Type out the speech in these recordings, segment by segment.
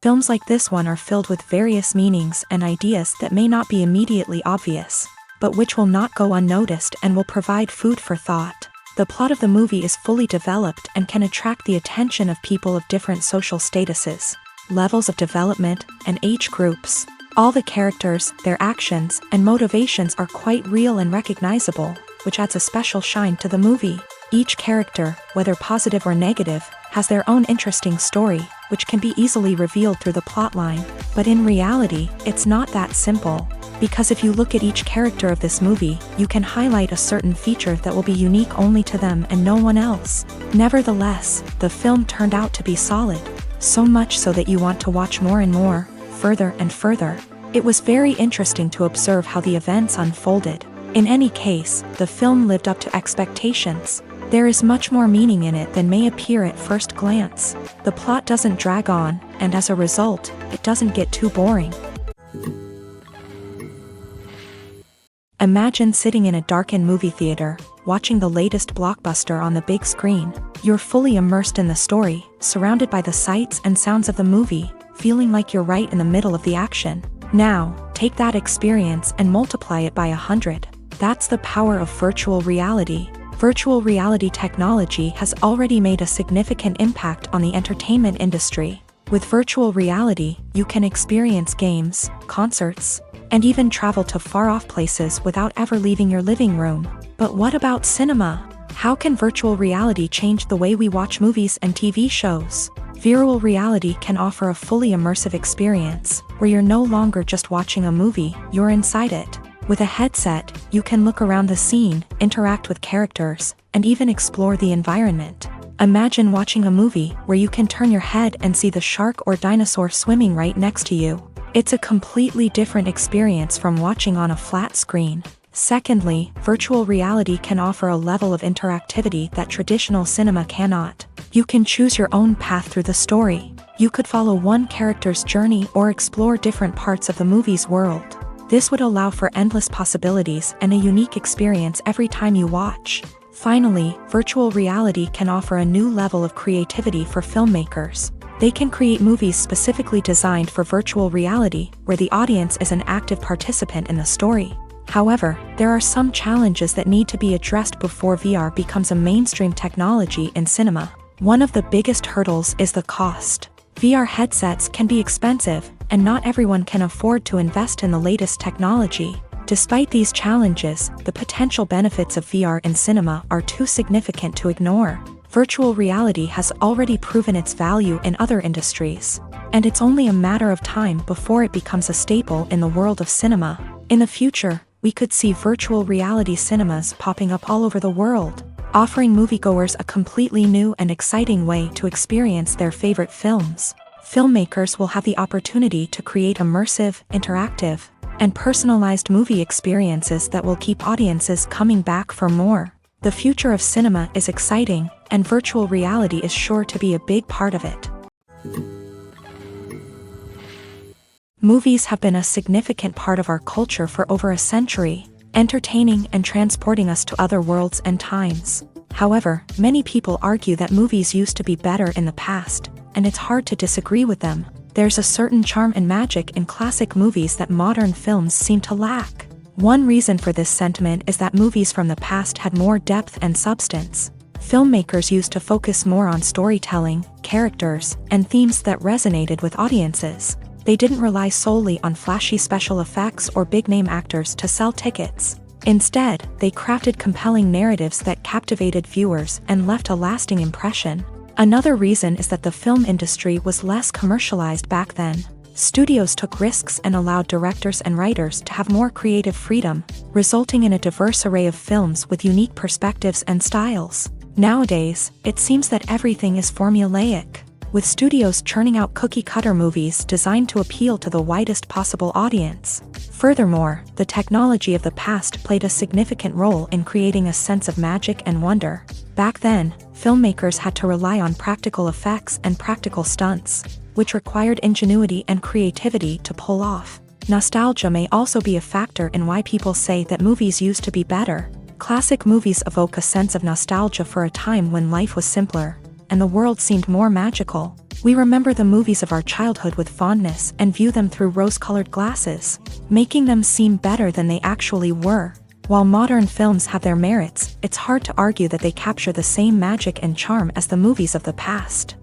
Films like this one are filled with various meanings and ideas that may not be immediately obvious, but which will not go unnoticed and will provide food for thought. The plot of the movie is fully developed and can attract the attention of people of different social statuses, levels of development, and age groups. All the characters, their actions, and motivations are quite real and recognizable, which adds a special shine to the movie. Each character, whether positive or negative, has their own interesting story, which can be easily revealed through the plotline. But in reality, it's not that simple. Because if you look at each character of this movie, you can highlight a certain feature that will be unique only to them and no one else. Nevertheless, the film turned out to be solid. So much so that you want to watch more and more, further and further. It was very interesting to observe how the events unfolded. In any case, the film lived up to expectations. There is much more meaning in it than may appear at first glance. The plot doesn't drag on, and as a result, it doesn't get too boring. Imagine sitting in a darkened movie theater, watching the latest blockbuster on the big screen. You're fully immersed in the story, surrounded by the sights and sounds of the movie, feeling like you're right in the middle of the action. Now, take that experience and multiply it by 100. That's the power of virtual reality. Virtual reality technology has already made a significant impact on the entertainment industry. With virtual reality, you can experience games, concerts, and even travel to far-off places without ever leaving your living room. But what about cinema? How can virtual reality change the way we watch movies and TV shows? Virtual reality can offer a fully immersive experience, where you're no longer just watching a movie, you're inside it. With a headset, you can look around the scene, interact with characters, and even explore the environment. Imagine watching a movie where you can turn your head and see the shark or dinosaur swimming right next to you. It's a completely different experience from watching on a flat screen. Secondly, virtual reality can offer a level of interactivity that traditional cinema cannot. You can choose your own path through the story. You could follow one character's journey or explore different parts of the movie's world. This would allow for endless possibilities and a unique experience every time you watch. Finally, virtual reality can offer a new level of creativity for filmmakers. They can create movies specifically designed for virtual reality, where the audience is an active participant in the story. However, there are some challenges that need to be addressed before VR becomes a mainstream technology in cinema. One of the biggest hurdles is the cost. VR headsets can be expensive, and not everyone can afford to invest in the latest technology. Despite these challenges, the potential benefits of VR in cinema are too significant to ignore. Virtual reality has already proven its value in other industries, and it's only a matter of time before it becomes a staple in the world of cinema. In the future, we could see virtual reality cinemas popping up all over the world, offering moviegoers a completely new and exciting way to experience their favorite films. Filmmakers will have the opportunity to create immersive, interactive, and personalized movie experiences that will keep audiences coming back for more. The future of cinema is exciting, and virtual reality is sure to be a big part of it. Movies have been a significant part of our culture for over a century, entertaining and transporting us to other worlds and times. However, many people argue that movies used to be better in the past, and it's hard to disagree with them. There's a certain charm and magic in classic movies that modern films seem to lack. One reason for this sentiment is that movies from the past had more depth and substance. Filmmakers used to focus more on storytelling, characters, and themes that resonated with audiences. They didn't rely solely on flashy special effects or big-name actors to sell tickets. Instead, they crafted compelling narratives that captivated viewers and left a lasting impression. Another reason is that the film industry was less commercialized back then. Studios took risks and allowed directors and writers to have more creative freedom, resulting in a diverse array of films with unique perspectives and styles. Nowadays, it seems that everything is formulaic, with studios churning out cookie-cutter movies designed to appeal to the widest possible audience. Furthermore, the technology of the past played a significant role in creating a sense of magic and wonder. Back then, filmmakers had to rely on practical effects and practical stunts, which required ingenuity and creativity to pull off. Nostalgia may also be a factor in why people say that movies used to be better. Classic movies evoke a sense of nostalgia for a time when life was simpler, and the world seemed more magical. We remember the movies of our childhood with fondness and view them through rose-colored glasses, making them seem better than they actually were. While modern films have their merits, it's hard to argue that they capture the same magic and charm as the movies of the past.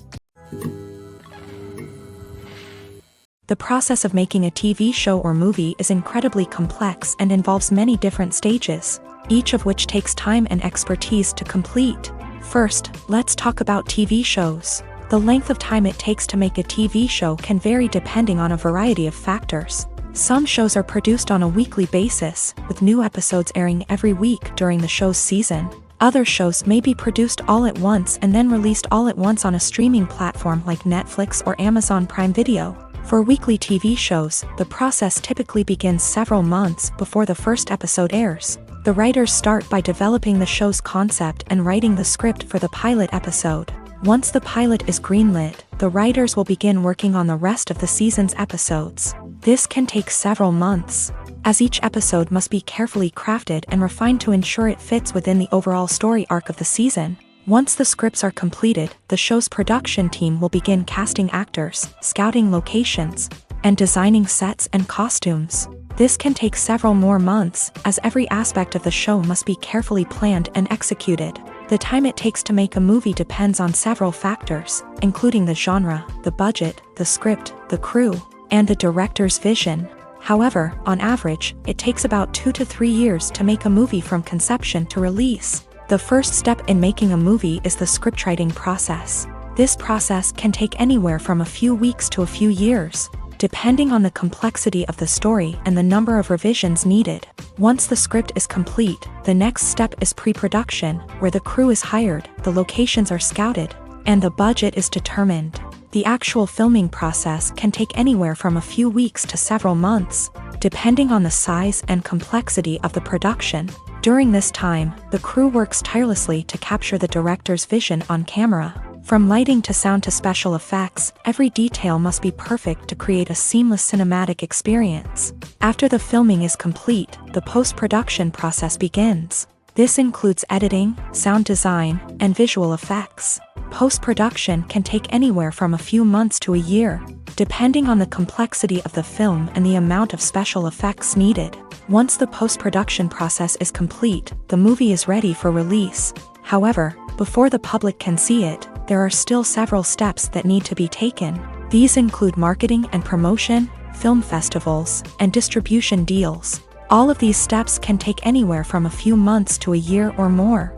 The process of making a TV show or movie is incredibly complex and involves many different stages, each of which takes time and expertise to complete. First, let's talk about TV shows. The length of time it takes to make a TV show can vary depending on a variety of factors. Some shows are produced on a weekly basis, with new episodes airing every week during the show's season. Other shows may be produced all at once and then released all at once on a streaming platform like Netflix or Amazon Prime Video. For weekly TV shows, the process typically begins several months before the first episode airs. The writers start by developing the show's concept and writing the script for the pilot episode. Once the pilot is greenlit, the writers will begin working on the rest of the season's episodes. This can take several months, as each episode must be carefully crafted and refined to ensure it fits within the overall story arc of the season. Once the scripts are completed, the show's production team will begin casting actors, scouting locations, and designing sets and costumes. This can take several more months, as every aspect of the show must be carefully planned and executed. The time it takes to make a movie depends on several factors, including the genre, the budget, the script, the crew, and the director's vision. However, on average, it takes about 2 to 3 years to make a movie from conception to release. The first step in making a movie is the scriptwriting process. This process can take anywhere from a few weeks to a few years, depending on the complexity of the story and the number of revisions needed. Once the script is complete, the next step is pre-production, where the crew is hired, the locations are scouted, and the budget is determined. The actual filming process can take anywhere from a few weeks to several months, depending on the size and complexity of the production. During this time, the crew works tirelessly to capture the director's vision on camera. From lighting to sound to special effects, every detail must be perfect to create a seamless cinematic experience. After the filming is complete, the post-production process begins. This includes editing, sound design, and visual effects. Post-production can take anywhere from a few months to a year, depending on the complexity of the film and the amount of special effects needed. Once the post-production process is complete, the movie is ready for release. However, before the public can see it, there are still several steps that need to be taken. These include marketing and promotion, film festivals, and distribution deals. All of these steps can take anywhere from a few months to a year or more.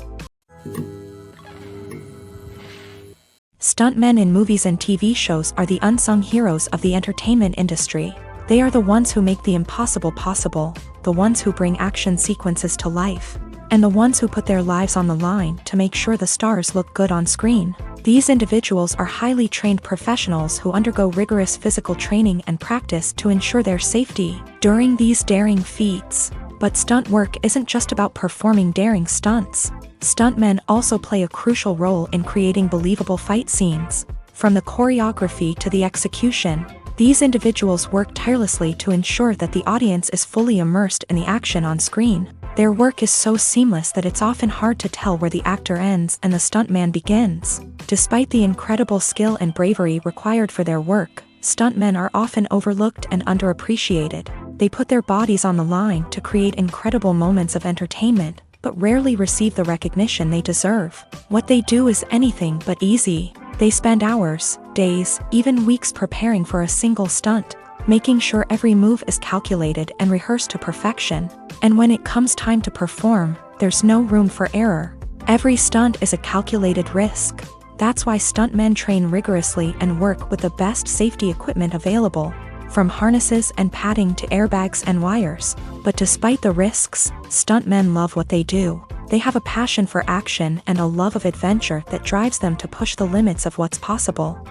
Stuntmen in movies and TV shows are the unsung heroes of the entertainment industry. They are the ones who make the impossible possible, the ones who bring action sequences to life, and the ones who put their lives on the line to make sure the stars look good on screen. These individuals are highly trained professionals who undergo rigorous physical training and practice to ensure their safety during these daring feats. But stunt work isn't just about performing daring stunts. Stuntmen also play a crucial role in creating believable fight scenes. From the choreography to the execution, these individuals work tirelessly to ensure that the audience is fully immersed in the action on screen. Their work is so seamless that it's often hard to tell where the actor ends and the stuntman begins. Despite the incredible skill and bravery required for their work, stuntmen are often overlooked and underappreciated. They put their bodies on the line to create incredible moments of entertainment, but rarely receive the recognition they deserve. What they do is anything but easy. They spend hours, days, even weeks preparing for a single stunt, making sure every move is calculated and rehearsed to perfection. And when it comes time to perform, there's no room for error. Every stunt is a calculated risk. That's why stuntmen train rigorously and work with the best safety equipment available, from harnesses and padding to airbags and wires. But despite the risks, stuntmen love what they do. They have a passion for action and a love of adventure that drives them to push the limits of what's possible.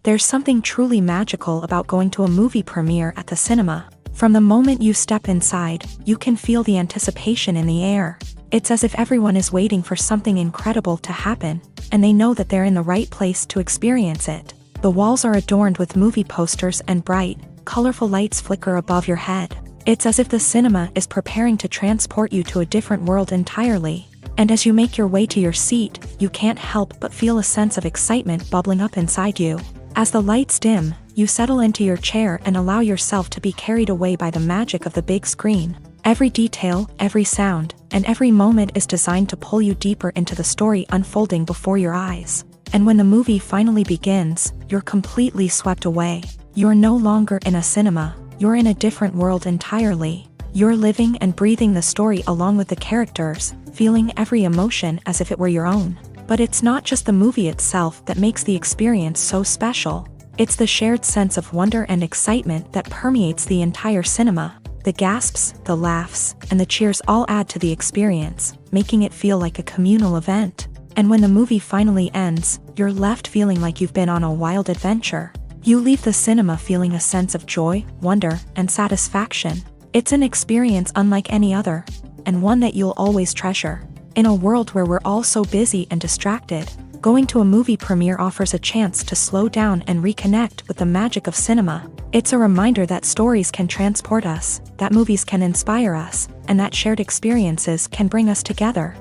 There's something truly magical about going to a movie premiere at the cinema. From the moment you step inside, you can feel the anticipation in the air. It's as if everyone is waiting for something incredible to happen, and they know that they're in the right place to experience it. The walls are adorned with movie posters and bright, colorful lights flicker above your head. It's as if the cinema is preparing to transport you to a different world entirely. And as you make your way to your seat, you can't help but feel a sense of excitement bubbling up inside you. As the lights dim, you settle into your chair and allow yourself to be carried away by the magic of the big screen. Every detail, every sound, and every moment is designed to pull you deeper into the story unfolding before your eyes. And when the movie finally begins, you're completely swept away. You're no longer in a cinema, you're in a different world entirely. You're living and breathing the story along with the characters, feeling every emotion as if it were your own. But it's not just the movie itself that makes the experience so special. It's the shared sense of wonder and excitement that permeates the entire cinema. The gasps, the laughs, and the cheers all add to the experience, making it feel like a communal event. And when the movie finally ends, you're left feeling like you've been on a wild adventure. You leave the cinema feeling a sense of joy, wonder, and satisfaction. It's an experience unlike any other, and one that you'll always treasure. In a world where we're all so busy and distracted, going to a movie premiere offers a chance to slow down and reconnect with the magic of cinema. It's a reminder that stories can transport us, that movies can inspire us, and that shared experiences can bring us together.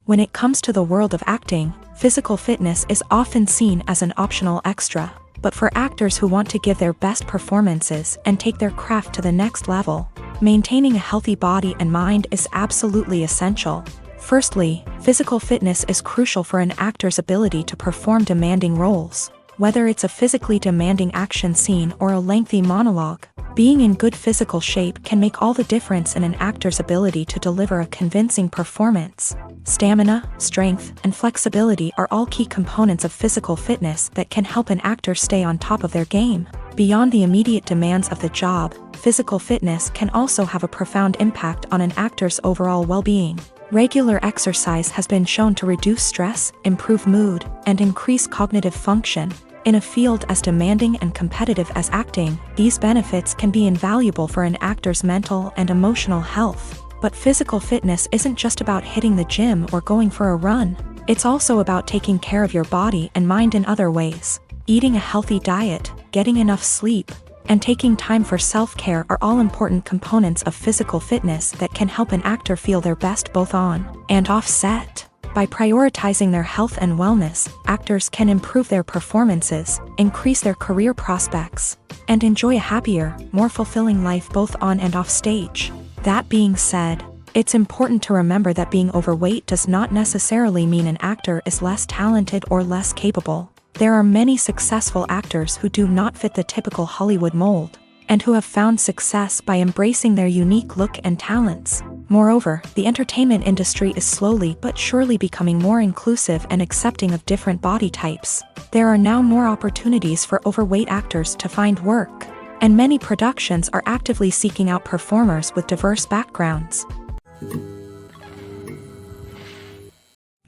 When it comes to the world of acting, physical fitness is often seen as an optional extra. But for actors who want to give their best performances and take their craft to the next level, maintaining a healthy body and mind is absolutely essential. Firstly, physical fitness is crucial for an actor's ability to perform demanding roles. Whether it's a physically demanding action scene or a lengthy monologue, being in good physical shape can make all the difference in an actor's ability to deliver a convincing performance. Stamina, strength, and flexibility are all key components of physical fitness that can help an actor stay on top of their game. Beyond the immediate demands of the job, physical fitness can also have a profound impact on an actor's overall well-being. Regular exercise has been shown to reduce stress, improve mood, and increase cognitive function. In a field as demanding and competitive as acting, these benefits can be invaluable for an actor's mental and emotional health. But physical fitness isn't just about hitting the gym or going for a run. It's also about taking care of your body and mind in other ways. Eating a healthy diet, getting enough sleep, and taking time for self-care are all important components of physical fitness that can help an actor feel their best both on and off set. By prioritizing their health and wellness, actors can improve their performances, increase their career prospects, and enjoy a happier, more fulfilling life both on and off stage. That being said, it's important to remember that being overweight does not necessarily mean an actor is less talented or less capable. There are many successful actors who do not fit the typical Hollywood mold, and who have found success by embracing their unique look and talents. Moreover, the entertainment industry is slowly but surely becoming more inclusive and accepting of different body types. There are now more opportunities for overweight actors to find work, and many productions are actively seeking out performers with diverse backgrounds.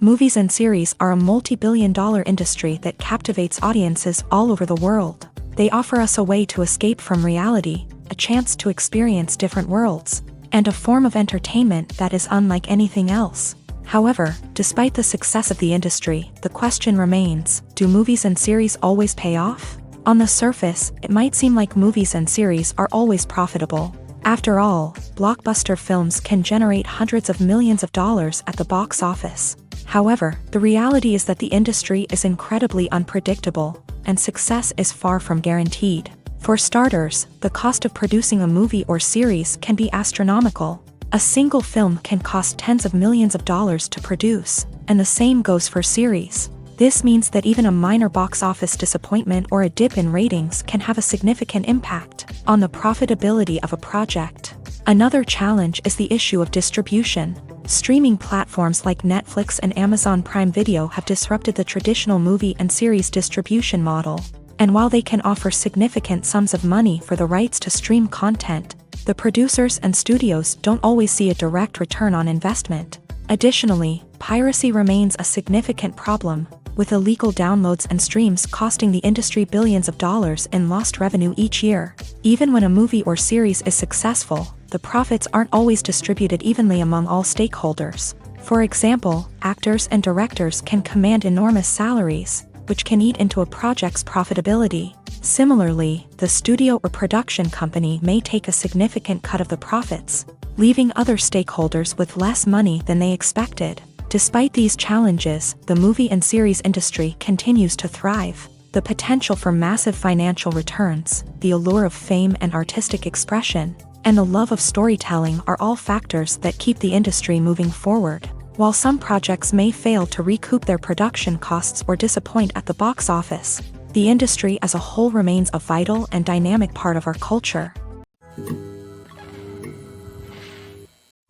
Movies and series are a multi-billion-dollar industry that captivates audiences all over the world. They offer us a way to escape from reality, a chance to experience different worlds, and a form of entertainment that is unlike anything else. However, despite the success of the industry, the question remains, do movies and series always pay off? On the surface, it might seem like movies and series are always profitable. After all, blockbuster films can generate hundreds of millions of dollars at the box office. However, the reality is that the industry is incredibly unpredictable, and success is far from guaranteed. For starters, the cost of producing a movie or series can be astronomical. A single film can cost tens of millions of dollars to produce, and the same goes for series. This means that even a minor box office disappointment or a dip in ratings can have a significant impact on the profitability of a project. Another challenge is the issue of distribution. Streaming platforms like Netflix and Amazon Prime Video have disrupted the traditional movie and series distribution model. And while they can offer significant sums of money for the rights to stream content, the producers and studios don't always see a direct return on investment. Additionally, piracy remains a significant problem, with illegal downloads and streams costing the industry billions of dollars in lost revenue each year. Even when a movie or series is successful, the profits aren't always distributed evenly among all stakeholders. For example, actors and directors can command enormous salaries, which can eat into a project's profitability. Similarly, the studio or production company may take a significant cut of the profits, leaving other stakeholders with less money than they expected. Despite these challenges, the movie and series industry continues to thrive. The potential for massive financial returns, the allure of fame and artistic expression, and the love of storytelling are all factors that keep the industry moving forward. While some projects may fail to recoup their production costs or disappoint at the box office, the industry as a whole remains a vital and dynamic part of our culture.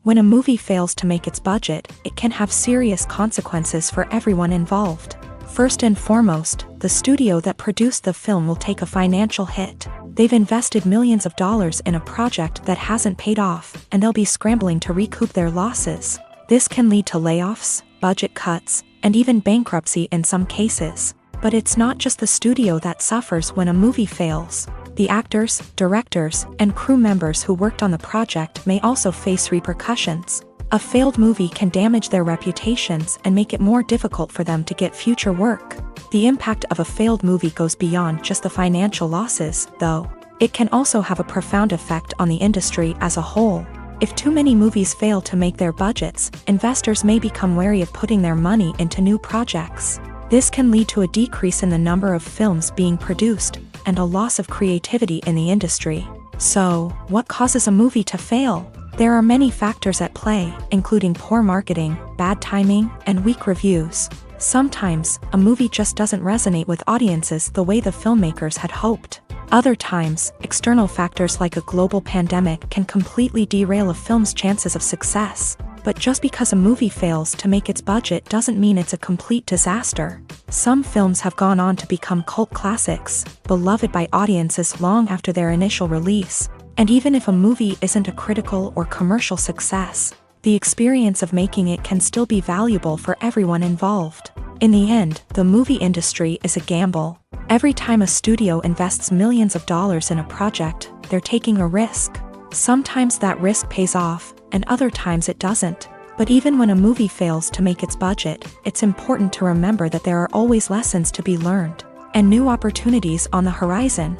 When a movie fails to make its budget, it can have serious consequences for everyone involved. First and foremost, the studio that produced the film will take a financial hit. They've invested millions of dollars in a project that hasn't paid off, and they'll be scrambling to recoup their losses. This can lead to layoffs, budget cuts, and even bankruptcy in some cases. But it's not just the studio that suffers when a movie fails. The actors, directors, and crew members who worked on the project may also face repercussions. A failed movie can damage their reputations and make it more difficult for them to get future work. The impact of a failed movie goes beyond just the financial losses, though. It can also have a profound effect on the industry as a whole. If too many movies fail to make their budgets, investors may become wary of putting their money into new projects. This can lead to a decrease in the number of films being produced, and a loss of creativity in the industry. So, what causes a movie to fail? There are many factors at play, including poor marketing, bad timing, and weak reviews. Sometimes, a movie just doesn't resonate with audiences the way the filmmakers had hoped. Other times, external factors like a global pandemic can completely derail a film's chances of success. But just because a movie fails to make its budget doesn't mean it's a complete disaster. Some films have gone on to become cult classics, beloved by audiences long after their initial release. And even if a movie isn't a critical or commercial success, the experience of making it can still be valuable for everyone involved. In the end, the movie industry is a gamble. Every time a studio invests millions of dollars in a project, they're taking a risk. Sometimes that risk pays off, and other times it doesn't. But even when a movie fails to make its budget, it's important to remember that there are always lessons to be learned, and new opportunities on the horizon.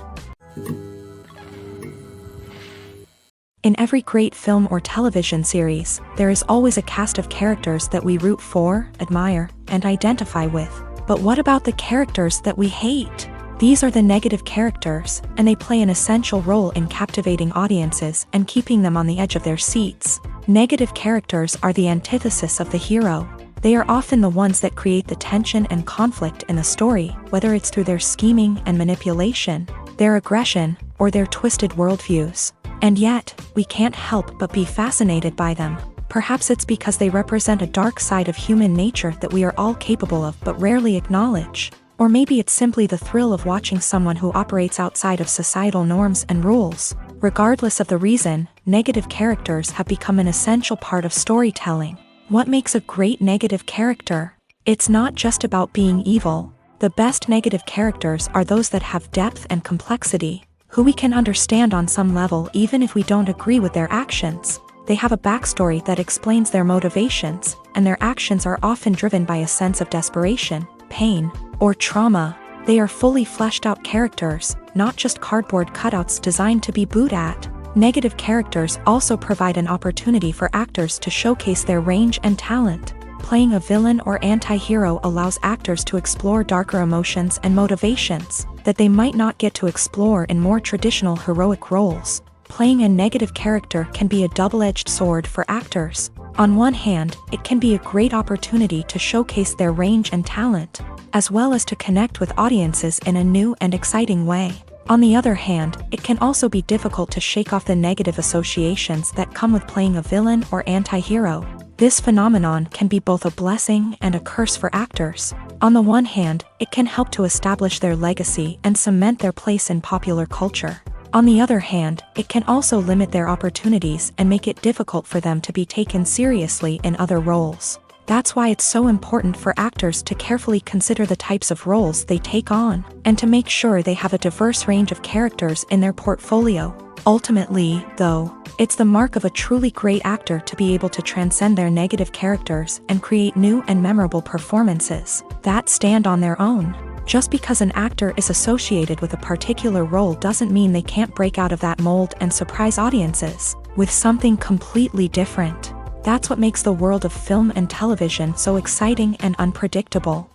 In every great film or television series, there is always a cast of characters that we root for, admire, and identify with. But what about the characters that we hate? These are the negative characters, and they play an essential role in captivating audiences and keeping them on the edge of their seats. Negative characters are the antithesis of the hero. They are often the ones that create the tension and conflict in the story, whether it's through their scheming and manipulation, their aggression, or their twisted worldviews. And yet, we can't help but be fascinated by them. Perhaps it's because they represent a dark side of human nature that we are all capable of but rarely acknowledge. Or maybe it's simply the thrill of watching someone who operates outside of societal norms and rules. Regardless of the reason, negative characters have become an essential part of storytelling. What makes a great negative character? It's not just about being evil. The best negative characters are those that have depth and complexity, who we can understand on some level even if we don't agree with their actions. They have a backstory that explains their motivations, and their actions are often driven by a sense of desperation, pain, or trauma. They are fully fleshed out characters, not just cardboard cutouts designed to be booed at. Negative characters also provide an opportunity for actors to showcase their range and talent. Playing a villain or anti-hero allows actors to explore darker emotions and motivations that they might not get to explore in more traditional heroic roles. Playing a negative character can be a double-edged sword for actors. On one hand, it can be a great opportunity to showcase their range and talent, as well as to connect with audiences in a new and exciting way. On the other hand, it can also be difficult to shake off the negative associations that come with playing a villain or anti-hero. This phenomenon can be both a blessing and a curse for actors. On the one hand, it can help to establish their legacy and cement their place in popular culture. On the other hand, it can also limit their opportunities and make it difficult for them to be taken seriously in other roles. That's why it's so important for actors to carefully consider the types of roles they take on, and to make sure they have a diverse range of characters in their portfolio. Ultimately, though, it's the mark of a truly great actor to be able to transcend their negative characters and create new and memorable performances that stand on their own. Just because an actor is associated with a particular role doesn't mean they can't break out of that mold and surprise audiences with something completely different. That's what makes the world of film and television so exciting and unpredictable.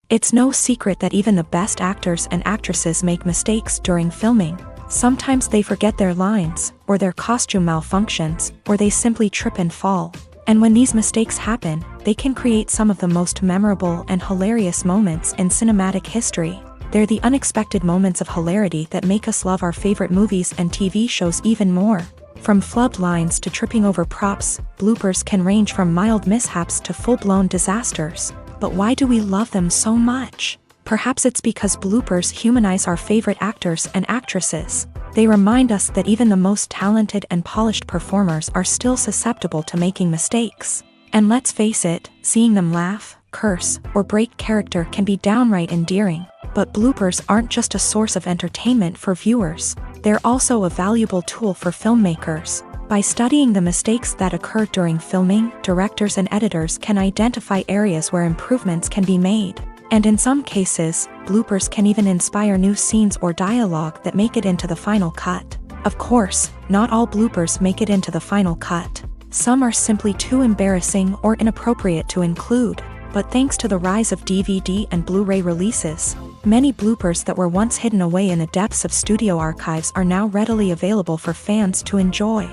It's no secret that even the best actors and actresses make mistakes during filming. Sometimes they forget their lines, or their costume malfunctions, or they simply trip and fall. And when these mistakes happen, they can create some of the most memorable and hilarious moments in cinematic history. They're the unexpected moments of hilarity that make us love our favorite movies and TV shows even more. From flubbed lines to tripping over props, bloopers can range from mild mishaps to full-blown disasters. But why do we love them so much? Perhaps it's because bloopers humanize our favorite actors and actresses. They remind us that even the most talented and polished performers are still susceptible to making mistakes. And let's face it, seeing them laugh, curse, or break character can be downright endearing. But bloopers aren't just a source of entertainment for viewers. They're also a valuable tool for filmmakers. By studying the mistakes that occur during filming, directors and editors can identify areas where improvements can be made. And in some cases, bloopers can even inspire new scenes or dialogue that make it into the final cut. Of course, not all bloopers make it into the final cut. Some are simply too embarrassing or inappropriate to include. But thanks to the rise of DVD and Blu-ray releases, many bloopers that were once hidden away in the depths of studio archives are now readily available for fans to enjoy.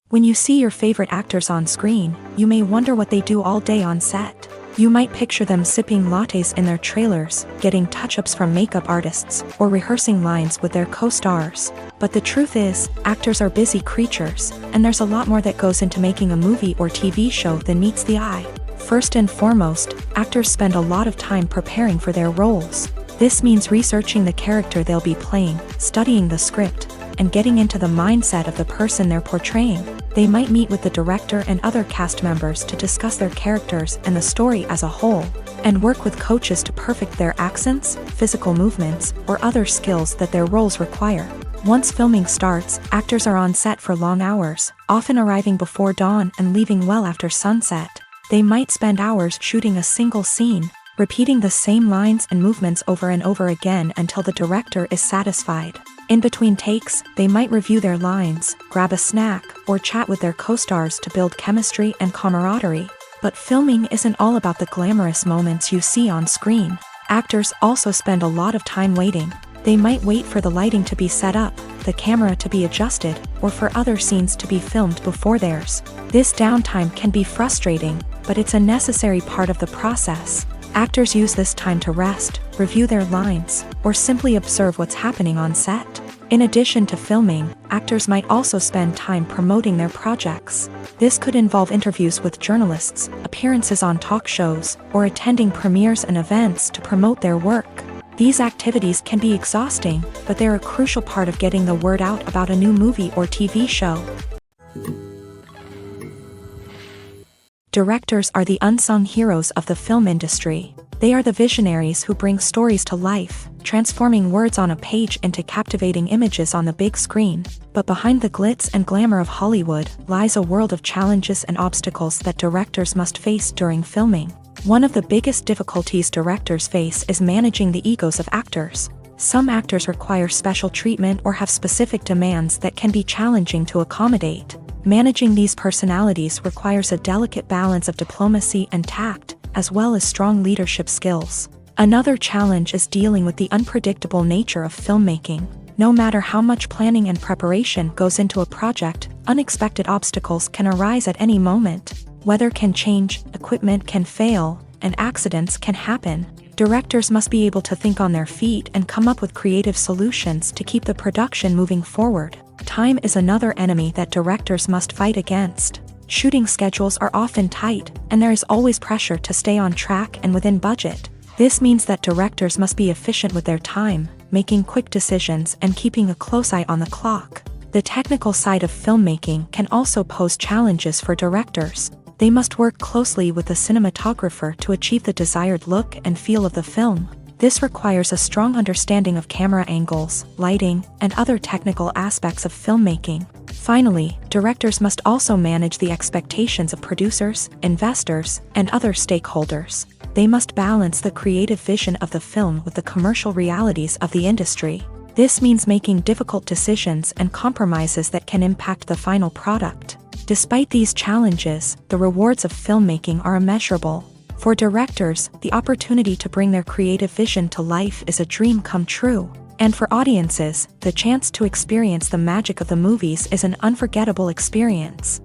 When you see your favorite actors on screen, you may wonder what they do all day on set. You might picture them sipping lattes in their trailers, getting touch-ups from makeup artists, or rehearsing lines with their co-stars. But the truth is, actors are busy creatures, and there's a lot more that goes into making a movie or TV show than meets the eye. First and foremost, actors spend a lot of time preparing for their roles. This means researching the character they'll be playing, studying the script, and getting into the mindset of the person they're portraying. They might meet with the director and other cast members to discuss their characters and the story as a whole, and work with coaches to perfect their accents, physical movements, or other skills that their roles require. Once filming starts, actors are on set for long hours, often arriving before dawn and leaving well after sunset. They might spend hours shooting a single scene, repeating the same lines and movements over and over again until the director is satisfied. In between takes, they might review their lines, grab a snack, or chat with their co-stars to build chemistry and camaraderie. But filming isn't all about the glamorous moments you see on screen. Actors also spend a lot of time waiting. They might wait for the lighting to be set up, the camera to be adjusted, or for other scenes to be filmed before theirs. This downtime can be frustrating, but it's a necessary part of the process. Actors use this time to rest, review their lines, or simply observe what's happening on set. In addition to filming, actors might also spend time promoting their projects. This could involve interviews with journalists, appearances on talk shows, or attending premieres and events to promote their work. These activities can be exhausting, but they're a crucial part of getting the word out about a new movie or TV show. Directors are the unsung heroes of the film industry. They are the visionaries who bring stories to life, transforming words on a page into captivating images on the big screen. But behind the glitz and glamour of Hollywood lies a world of challenges and obstacles that directors must face during filming. One of the biggest difficulties directors face is managing the egos of actors. Some actors require special treatment or have specific demands that can be challenging to accommodate. Managing these personalities requires a delicate balance of diplomacy and tact, as well as strong leadership skills. Another challenge is dealing with the unpredictable nature of filmmaking. No matter how much planning and preparation goes into a project, unexpected obstacles can arise at any moment. Weather can change, equipment can fail, and accidents can happen. Directors must be able to think on their feet and come up with creative solutions to keep the production moving forward. Time is another enemy that directors must fight against. Shooting schedules are often tight, and there is always pressure to stay on track and within budget. This means that directors must be efficient with their time, making quick decisions and keeping a close eye on the clock. The technical side of filmmaking can also pose challenges for directors. They must work closely with the cinematographer to achieve the desired look and feel of the film. This requires a strong understanding of camera angles, lighting, and other technical aspects of filmmaking. Finally, directors must also manage the expectations of producers, investors, and other stakeholders. They must balance the creative vision of the film with the commercial realities of the industry. This means making difficult decisions and compromises that can impact the final product. Despite these challenges, the rewards of filmmaking are immeasurable. For directors, the opportunity to bring their creative vision to life is a dream come true. And for audiences, the chance to experience the magic of the movies is an unforgettable experience.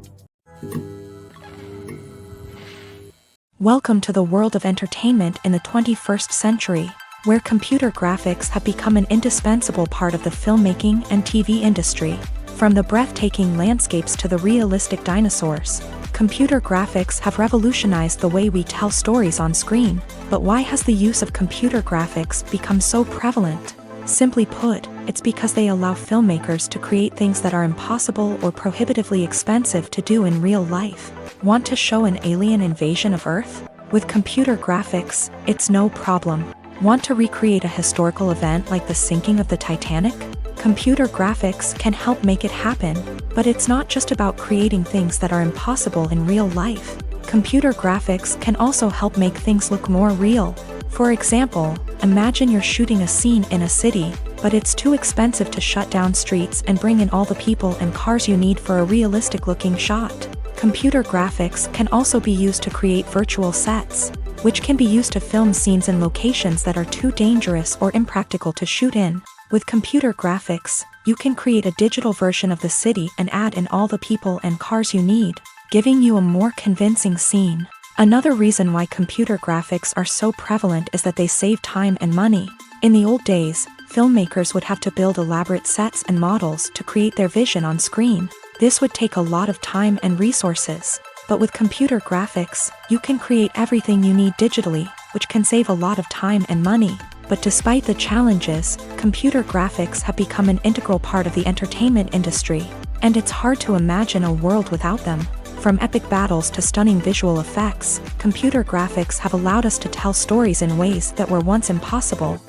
Welcome to the world of entertainment in the 21st century, where computer graphics have become an indispensable part of the filmmaking and TV industry. From the breathtaking landscapes to the realistic dinosaurs, computer graphics have revolutionized the way we tell stories on screen. But why has the use of computer graphics become so prevalent? Simply put, it's because they allow filmmakers to create things that are impossible or prohibitively expensive to do in real life. Want to show an alien invasion of Earth? With computer graphics, it's no problem. Want to recreate a historical event like the sinking of the Titanic? Computer graphics can help make it happen, but it's not just about creating things that are impossible in real life. Computer graphics can also help make things look more real. For example, imagine you're shooting a scene in a city, but it's too expensive to shut down streets and bring in all the people and cars you need for a realistic-looking shot. Computer graphics can also be used to create virtual sets, which can be used to film scenes in locations that are too dangerous or impractical to shoot in. With computer graphics, you can create a digital version of the city and add in all the people and cars you need, giving you a more convincing scene. Another reason why computer graphics are so prevalent is that they save time and money. In the old days, filmmakers would have to build elaborate sets and models to create their vision on screen. This would take a lot of time and resources. But with computer graphics, you can create everything you need digitally, which can save a lot of time and money. But despite the challenges, computer graphics have become an integral part of the entertainment industry, and it's hard to imagine a world without them. From epic battles to stunning visual effects, computer graphics have allowed us to tell stories in ways that were once impossible.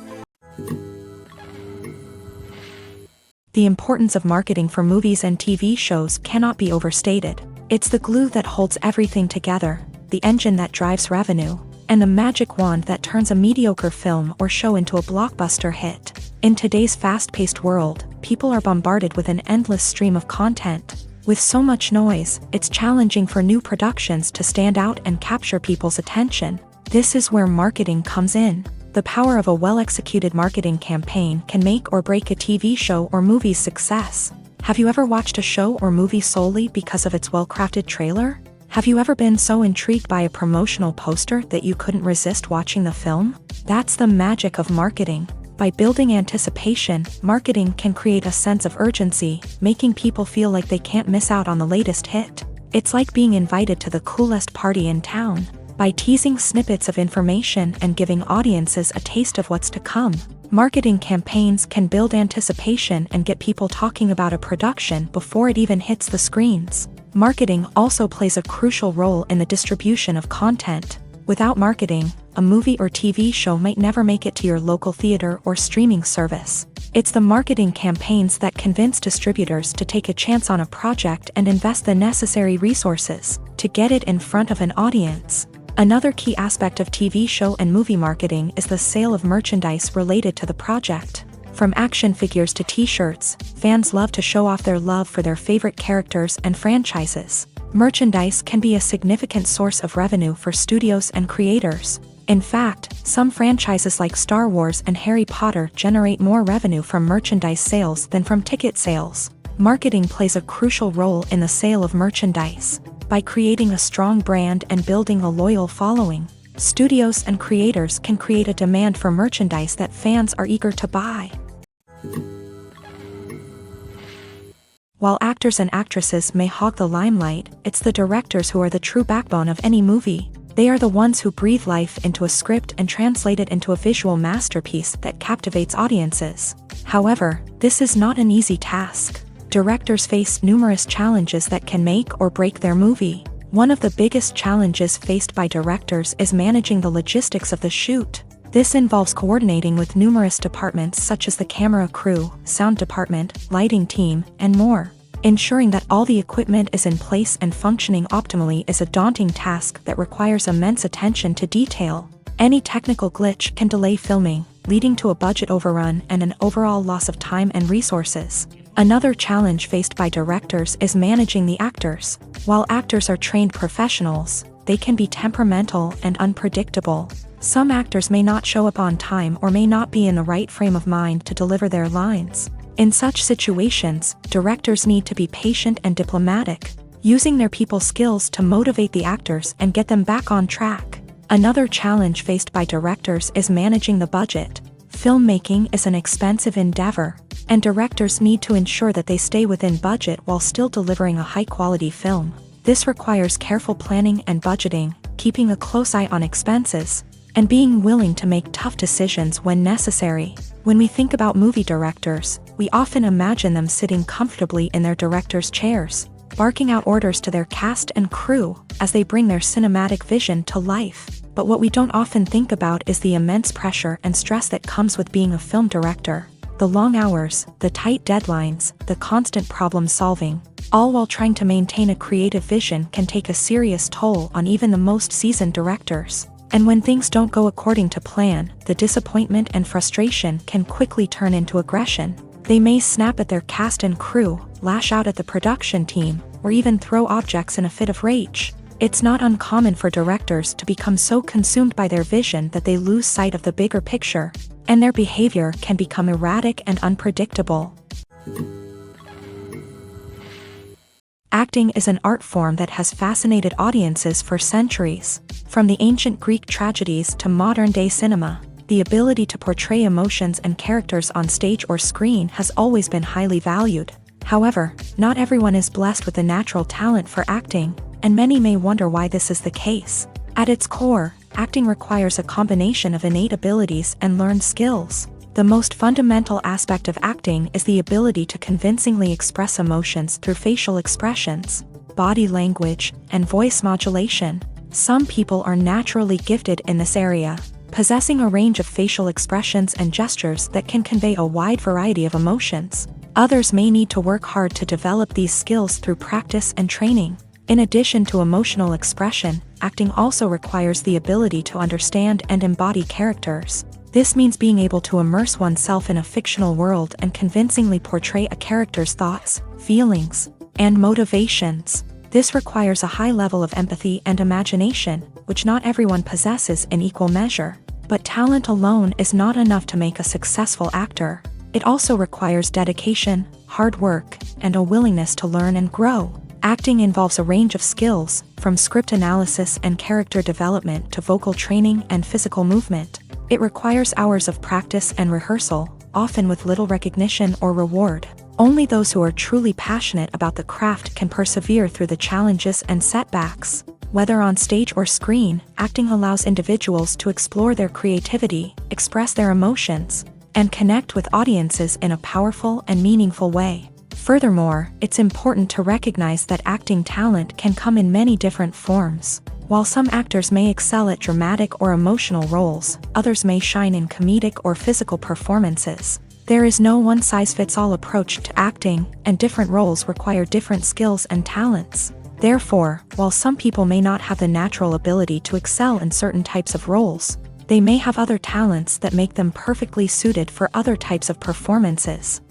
The importance of marketing for movies and TV shows cannot be overstated. It's the glue that holds everything together, the engine that drives revenue, and the magic wand that turns a mediocre film or show into a blockbuster hit. In today's fast-paced world, people are bombarded with an endless stream of content. With so much noise, it's challenging for new productions to stand out and capture people's attention. This is where marketing comes in. The power of a well-executed marketing campaign can make or break a TV show or movie's success. Have you ever watched a show or movie solely because of its well-crafted trailer? Have you ever been so intrigued by a promotional poster that you couldn't resist watching the film? That's the magic of marketing. By building anticipation, marketing can create a sense of urgency, making people feel like they can't miss out on the latest hit. It's like being invited to the coolest party in town. By teasing snippets of information and giving audiences a taste of what's to come, marketing campaigns can build anticipation and get people talking about a production before it even hits the screens. Marketing also plays a crucial role in the distribution of content. Without marketing, a movie or TV show might never make it to your local theater or streaming service. It's the marketing campaigns that convince distributors to take a chance on a project and invest the necessary resources to get it in front of an audience. Another key aspect of TV show and movie marketing is the sale of merchandise related to the project. From action figures to t-shirts, fans love to show off their love for their favorite characters and franchises. Merchandise can be a significant source of revenue for studios and creators. In fact, some franchises like Star Wars and Harry Potter generate more revenue from merchandise sales than from ticket sales. Marketing plays a crucial role in the sale of merchandise. By creating a strong brand and building a loyal following, studios and creators can create a demand for merchandise that fans are eager to buy. While actors and actresses may hog the limelight, it's the directors who are the true backbone of any movie. They are the ones who breathe life into a script and translate it into a visual masterpiece that captivates audiences. However, this is not an easy task. Directors face numerous challenges that can make or break their movie. One of the biggest challenges faced by directors is managing the logistics of the shoot. This involves coordinating with numerous departments such as the camera crew, sound department, lighting team, and more. Ensuring that all the equipment is in place and functioning optimally is a daunting task that requires immense attention to detail. Any technical glitch can delay filming, leading to a budget overrun and an overall loss of time and resources. Another challenge faced by directors is managing the actors. While actors are trained professionals, they can be temperamental and unpredictable. Some actors may not show up on time or may not be in the right frame of mind to deliver their lines. In such situations, directors need to be patient and diplomatic, using their people skills to motivate the actors and get them back on track. Another challenge faced by directors is managing the budget. Filmmaking is an expensive endeavor, and directors need to ensure that they stay within budget while still delivering a high-quality film. This requires careful planning and budgeting, keeping a close eye on expenses, and being willing to make tough decisions when necessary. When we think about movie directors, we often imagine them sitting comfortably in their director's chairs, barking out orders to their cast and crew as they bring their cinematic vision to life. But what we don't often think about is the immense pressure and stress that comes with being a film director. The long hours, the tight deadlines, the constant problem solving, all while trying to maintain a creative vision can take a serious toll on even the most seasoned directors. And when things don't go according to plan, the disappointment and frustration can quickly turn into aggression. They may snap at their cast and crew, lash out at the production team, or even throw objects in a fit of rage. It's not uncommon for directors to become so consumed by their vision that they lose sight of the bigger picture, and their behavior can become erratic and unpredictable. Acting is an art form that has fascinated audiences for centuries. From the ancient Greek tragedies to modern-day cinema, the ability to portray emotions and characters on stage or screen has always been highly valued. However, not everyone is blessed with a natural talent for acting, and many may wonder why this is the case. At its core, acting requires a combination of innate abilities and learned skills. The most fundamental aspect of acting is the ability to convincingly express emotions through facial expressions, body language, and voice modulation. Some people are naturally gifted in this area, possessing a range of facial expressions and gestures that can convey a wide variety of emotions. Others may need to work hard to develop these skills through practice and training. In addition to emotional expression, acting also requires the ability to understand and embody characters. This means being able to immerse oneself in a fictional world and convincingly portray a character's thoughts, feelings, and motivations. This requires a high level of empathy and imagination, which not everyone possesses in equal measure. But talent alone is not enough to make a successful actor. It also requires dedication, hard work, and a willingness to learn and grow. Acting involves a range of skills, from script analysis and character development to vocal training and physical movement. It requires hours of practice and rehearsal, often with little recognition or reward. Only those who are truly passionate about the craft can persevere through the challenges and setbacks. Whether on stage or screen, acting allows individuals to explore their creativity, express their emotions, and connect with audiences in a powerful and meaningful way. Furthermore, it's important to recognize that acting talent can come in many different forms. While some actors may excel at dramatic or emotional roles, others may shine in comedic or physical performances. There is no one-size-fits-all approach to acting, and different roles require different skills and talents. Therefore, while some people may not have the natural ability to excel in certain types of roles, They may have other talents that make them perfectly suited for other types of performances.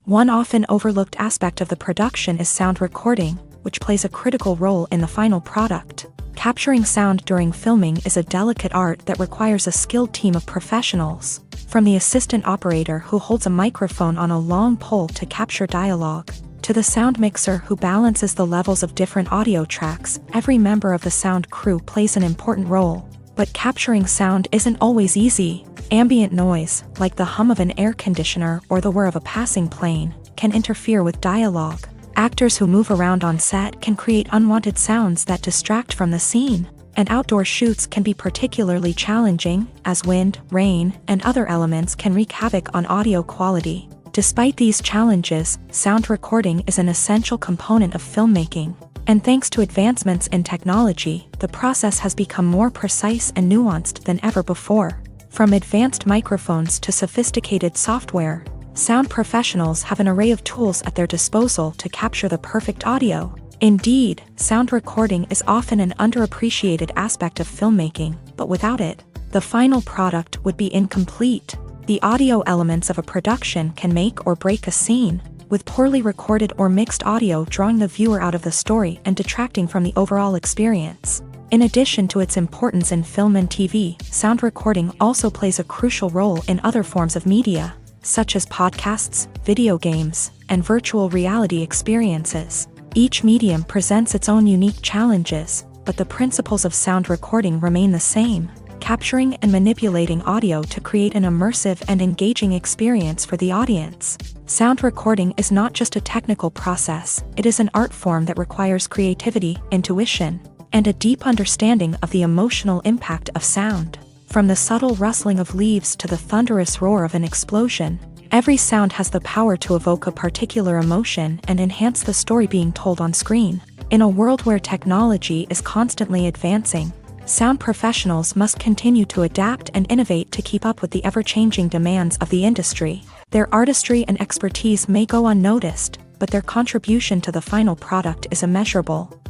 One often overlooked aspect of the production is sound recording, which plays a critical role in the final product. Capturing sound during filming is a delicate art that requires a skilled team of professionals. From the assistant operator who holds a microphone on a long pole to capture dialogue, to the sound mixer who balances the levels of different audio tracks, every member of the sound crew plays an important role. But capturing sound isn't always easy. Ambient noise, like the hum of an air conditioner or the whir of a passing plane, can interfere with dialogue. Actors who move around on set can create unwanted sounds that distract from the scene. And outdoor shoots can be particularly challenging, as wind, rain, and other elements can wreak havoc on audio quality. Despite these challenges, sound recording is an essential component of filmmaking. And thanks to advancements in technology, the process has become more precise and nuanced than ever before. From advanced microphones to sophisticated software, sound professionals have an array of tools at their disposal to capture the perfect audio. Indeed, sound recording is often an underappreciated aspect of filmmaking, but without it, the final product would be incomplete. The audio elements of a production can make or break a scene, with poorly recorded or mixed audio drawing the viewer out of the story and detracting from the overall experience. In addition to its importance in film and TV, sound recording also plays a crucial role in other forms of media, such as podcasts, video games, and virtual reality experiences. Each medium presents its own unique challenges, but the principles of sound recording remain the same: capturing and manipulating audio to create an immersive and engaging experience for the audience. Sound recording is not just a technical process, it is an art form that requires creativity, intuition, and a deep understanding of the emotional impact of sound. From the subtle rustling of leaves to the thunderous roar of an explosion, every sound has the power to evoke a particular emotion and enhance the story being told on screen. In a world where technology is constantly advancing, sound professionals must continue to adapt and innovate to keep up with the ever-changing demands of the industry. Their artistry and expertise may go unnoticed, but their contribution to the final product is immeasurable.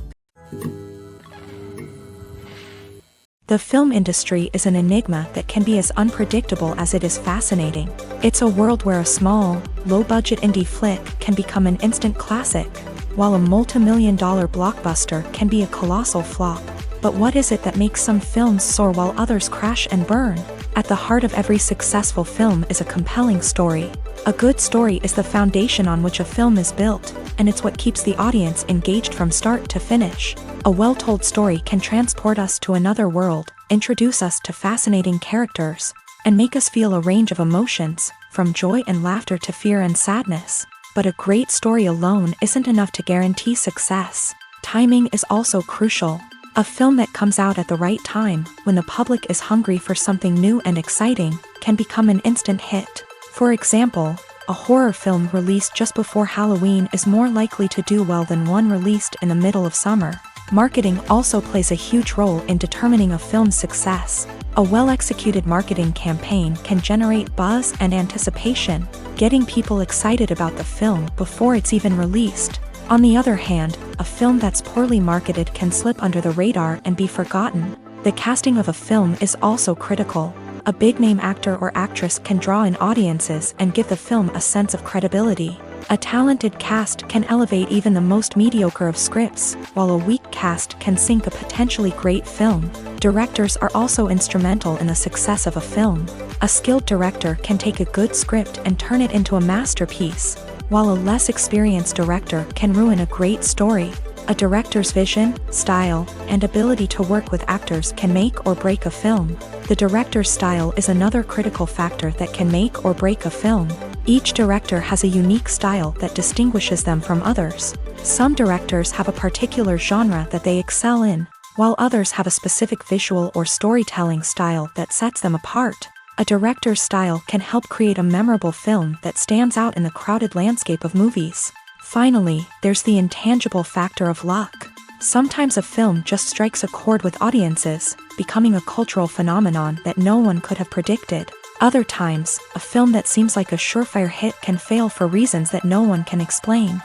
The film industry is an enigma that can be as unpredictable as it is fascinating. It's a world where a small, low-budget indie flick can become an instant classic, while a multi-million-dollar blockbuster can be a colossal flop. But what is it that makes some films soar while others crash and burn? At the heart of every successful film is a compelling story. A good story is the foundation on which a film is built, and it's what keeps the audience engaged from start to finish. A well-told story can transport us to another world, introduce us to fascinating characters, and make us feel a range of emotions, from joy and laughter to fear and sadness. But a great story alone isn't enough to guarantee success. Timing is also crucial. A film that comes out at the right time, when the public is hungry for something new and exciting, can become an instant hit. For example, a horror film released just before Halloween is more likely to do well than one released in the middle of summer. Marketing also plays a huge role in determining a film's success. A well-executed marketing campaign can generate buzz and anticipation, getting people excited about the film before it's even released. On the other hand, a film that's poorly marketed can slip under the radar and be forgotten. The casting of a film is also critical. A big-name actor or actress can draw in audiences and give the film a sense of credibility. A talented cast can elevate even the most mediocre of scripts, while a weak cast can sink a potentially great film. Directors are also instrumental in the success of a film. A skilled director can take a good script and turn it into a masterpiece, while a less experienced director can ruin a great story. A director's vision, style, and ability to work with actors can make or break a film. The director's style is another critical factor that can make or break a film. Each director has a unique style that distinguishes them from others. Some directors have a particular genre that they excel in, while others have a specific visual or storytelling style that sets them apart. A director's style can help create a memorable film that stands out in the crowded landscape of movies. Finally, there's the intangible factor of luck. Sometimes a film just strikes a chord with audiences, becoming a cultural phenomenon that no one could have predicted. Other times, a film that seems like a surefire hit can fail for reasons that no one can explain.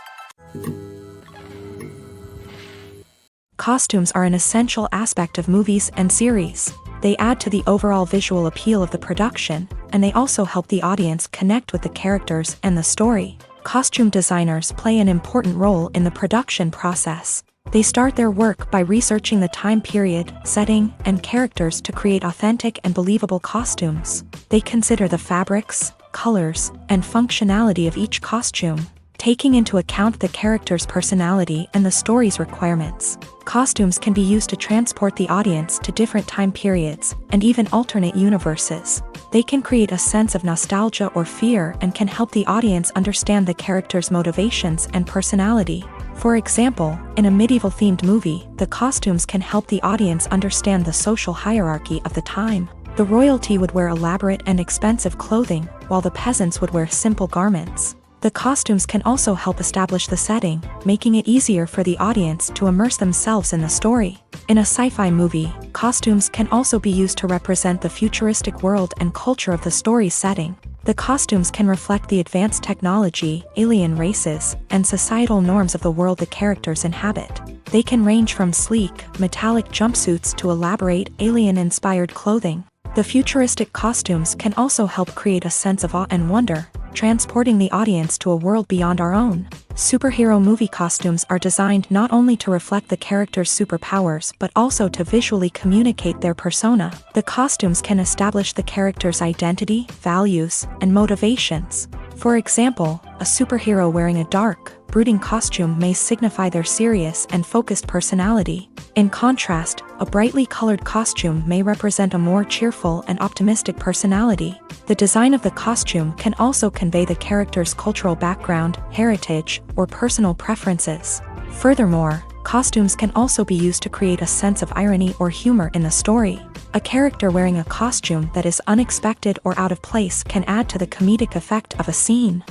Costumes are an essential aspect of movies and series. They add to the overall visual appeal of the production, and they also help the audience connect with the characters and the story. Costume designers play an important role in the production process. They start their work by researching the time period, setting, and characters to create authentic and believable costumes. They consider the fabrics, colors, and functionality of each costume, taking into account the character's personality and the story's requirements. Costumes can be used to transport the audience to different time periods and even alternate universes. They can create a sense of nostalgia or fear and can help the audience understand the character's motivations and personality. For example, in a medieval-themed movie, the costumes can help the audience understand the social hierarchy of the time. The royalty would wear elaborate and expensive clothing, while the peasants would wear simple garments. The costumes can also help establish the setting, making it easier for the audience to immerse themselves in the story. In a sci-fi movie, costumes can also be used to represent the futuristic world and culture of the story's setting. The costumes can reflect the advanced technology, alien races, and societal norms of the world the characters inhabit. They can range from sleek, metallic jumpsuits to elaborate, alien-inspired clothing. The futuristic costumes can also help create a sense of awe and wonder, transporting the audience to a world beyond our own. Superhero movie costumes are designed not only to reflect the character's superpowers but also to visually communicate their persona. The costumes can establish the character's identity, values, and motivations. For example, a superhero wearing a dark, brooding costume may signify their serious and focused personality. In contrast, a brightly colored costume may represent a more cheerful and optimistic personality. The design of the costume can also convey the character's cultural background, heritage, or personal preferences. Furthermore, costumes can also be used to create a sense of irony or humor in the story. A character wearing a costume that is unexpected or out of place can add to the comedic effect of a scene.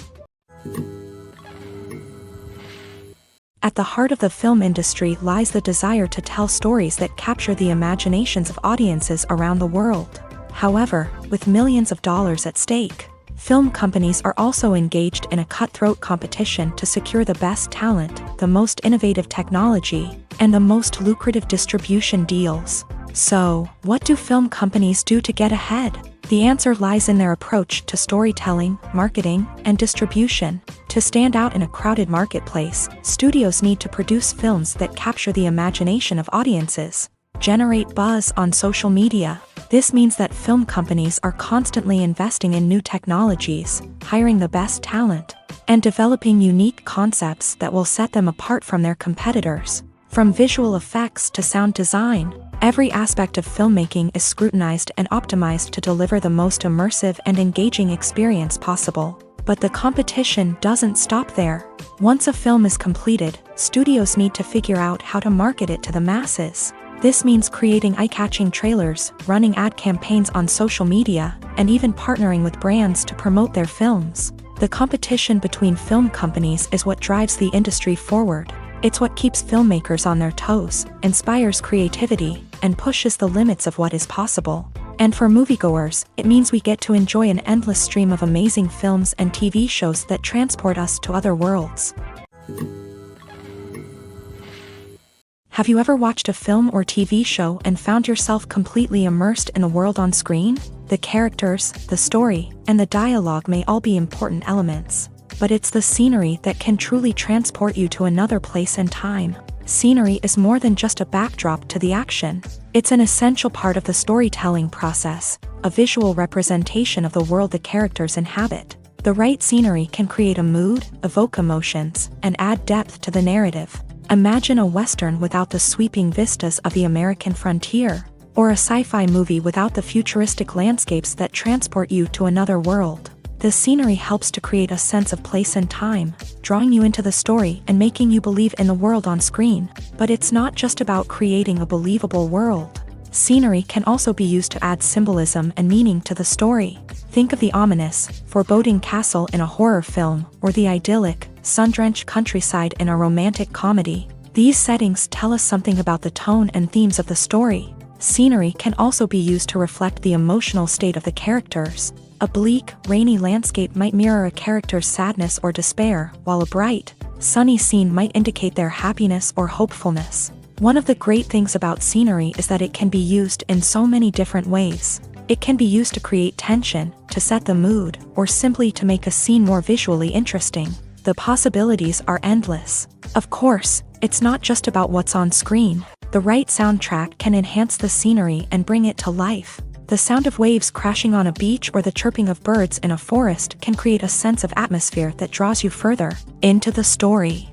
At the heart of the film industry lies the desire to tell stories that capture the imaginations of audiences around the world. However, with millions of dollars at stake, film companies are also engaged in a cutthroat competition to secure the best talent, the most innovative technology, and the most lucrative distribution deals. So, what do film companies do to get ahead? The answer lies in their approach to storytelling, marketing, and distribution. To stand out in a crowded marketplace, studios need to produce films that capture the imagination of audiences, generate buzz on social media. This means that film companies are constantly investing in new technologies, hiring the best talent, and developing unique concepts that will set them apart from their competitors. From visual effects to sound design, every aspect of filmmaking is scrutinized and optimized to deliver the most immersive and engaging experience possible. But the competition doesn't stop there. Once a film is completed, studios need to figure out how to market it to the masses. This means creating eye-catching trailers, running ad campaigns on social media, and even partnering with brands to promote their films. The competition between film companies is what drives the industry forward. It's what keeps filmmakers on their toes, inspires creativity, and pushes the limits of what is possible. And for moviegoers, it means we get to enjoy an endless stream of amazing films and TV shows that transport us to other worlds. Have you ever watched a film or TV show and found yourself completely immersed in the world on screen? The characters, the story, and the dialogue may all be important elements, but it's the scenery that can truly transport you to another place and time. Scenery is more than just a backdrop to the action. It's an essential part of the storytelling process, a visual representation of the world the characters inhabit. The right scenery can create a mood, evoke emotions, and add depth to the narrative. Imagine a Western without the sweeping vistas of the American frontier, or a sci-fi movie without the futuristic landscapes that transport you to another world. The scenery helps to create a sense of place and time, drawing you into the story and making you believe in the world on screen. But it's not just about creating a believable world. Scenery can also be used to add symbolism and meaning to the story. Think of the ominous, foreboding castle in a horror film, or the idyllic, sun-drenched countryside in a romantic comedy. These settings tell us something about the tone and themes of the story. Scenery can also be used to reflect the emotional state of the characters. A bleak, rainy landscape might mirror a character's sadness or despair, while a bright, sunny scene might indicate their happiness or hopefulness. One of the great things about scenery is that it can be used in so many different ways. It can be used to create tension, to set the mood, or simply to make a scene more visually interesting. The possibilities are endless. Of course, it's not just about what's on screen. The right soundtrack can enhance the scenery and bring it to life. The sound of waves crashing on a beach or the chirping of birds in a forest can create a sense of atmosphere that draws you further into the story.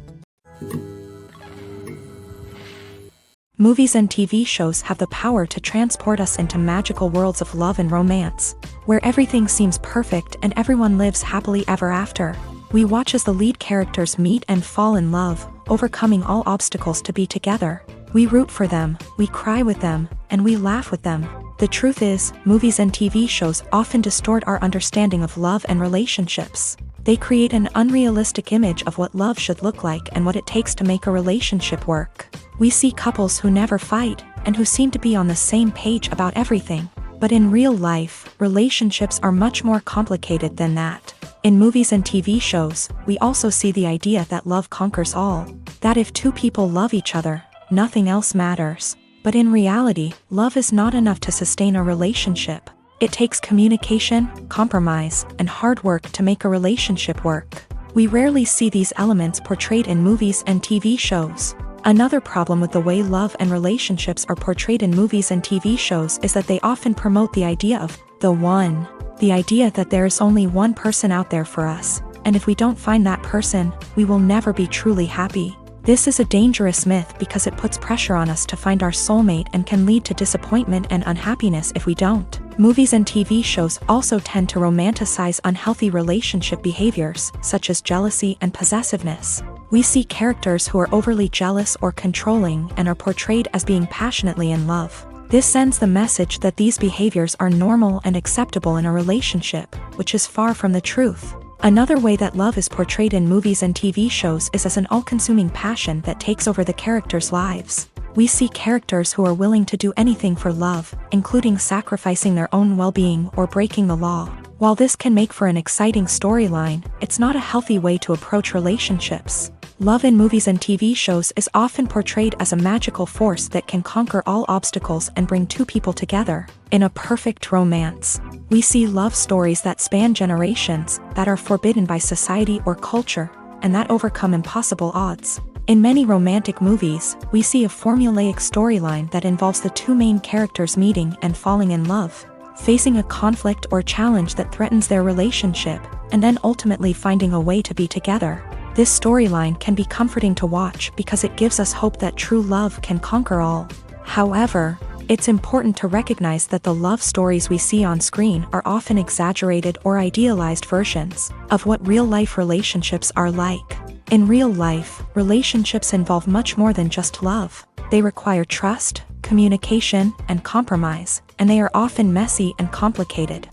Movies and TV shows have the power to transport us into magical worlds of love and romance, where everything seems perfect and everyone lives happily ever after. We watch as the lead characters meet and fall in love, overcoming all obstacles to be together. We root for them, we cry with them, and we laugh with them. The truth is, movies and TV shows often distort our understanding of love and relationships. They create an unrealistic image of what love should look like and what it takes to make a relationship work. We see couples who never fight, and who seem to be on the same page about everything. But in real life, relationships are much more complicated than that. In movies and TV shows, we also see the idea that love conquers all. That if two people love each other, nothing else matters. But in reality, love is not enough to sustain a relationship. It takes communication, compromise, and hard work to make a relationship work. We rarely see these elements portrayed in movies and TV shows. Another problem with the way love and relationships are portrayed in movies and TV shows is that they often promote the idea of the one. The idea that there is only one person out there for us, and if we don't find that person, we will never be truly happy. This is a dangerous myth because it puts pressure on us to find our soulmate and can lead to disappointment and unhappiness if we don't. Movies and TV shows also tend to romanticize unhealthy relationship behaviors, such as jealousy and possessiveness. We see characters who are overly jealous or controlling and are portrayed as being passionately in love. This sends the message that these behaviors are normal and acceptable in a relationship, which is far from the truth. Another way that love is portrayed in movies and TV shows is as an all-consuming passion that takes over the characters' lives. We see characters who are willing to do anything for love, including sacrificing their own well-being or breaking the law. While this can make for an exciting storyline, it's not a healthy way to approach relationships. Love in movies and TV shows is often portrayed as a magical force that can conquer all obstacles and bring two people together in a perfect romance. We see love stories that span generations, that are forbidden by society or culture, and that overcome impossible odds. In many romantic movies, we see a formulaic storyline that involves the two main characters meeting and falling in love, facing a conflict or challenge that threatens their relationship, and then ultimately finding a way to be together. This storyline can be comforting to watch because it gives us hope that true love can conquer all. However, it's important to recognize that the love stories we see on screen are often exaggerated or idealized versions of what real-life relationships are like. In real life, relationships involve much more than just love. They require trust, communication, and compromise, and they are often messy and complicated.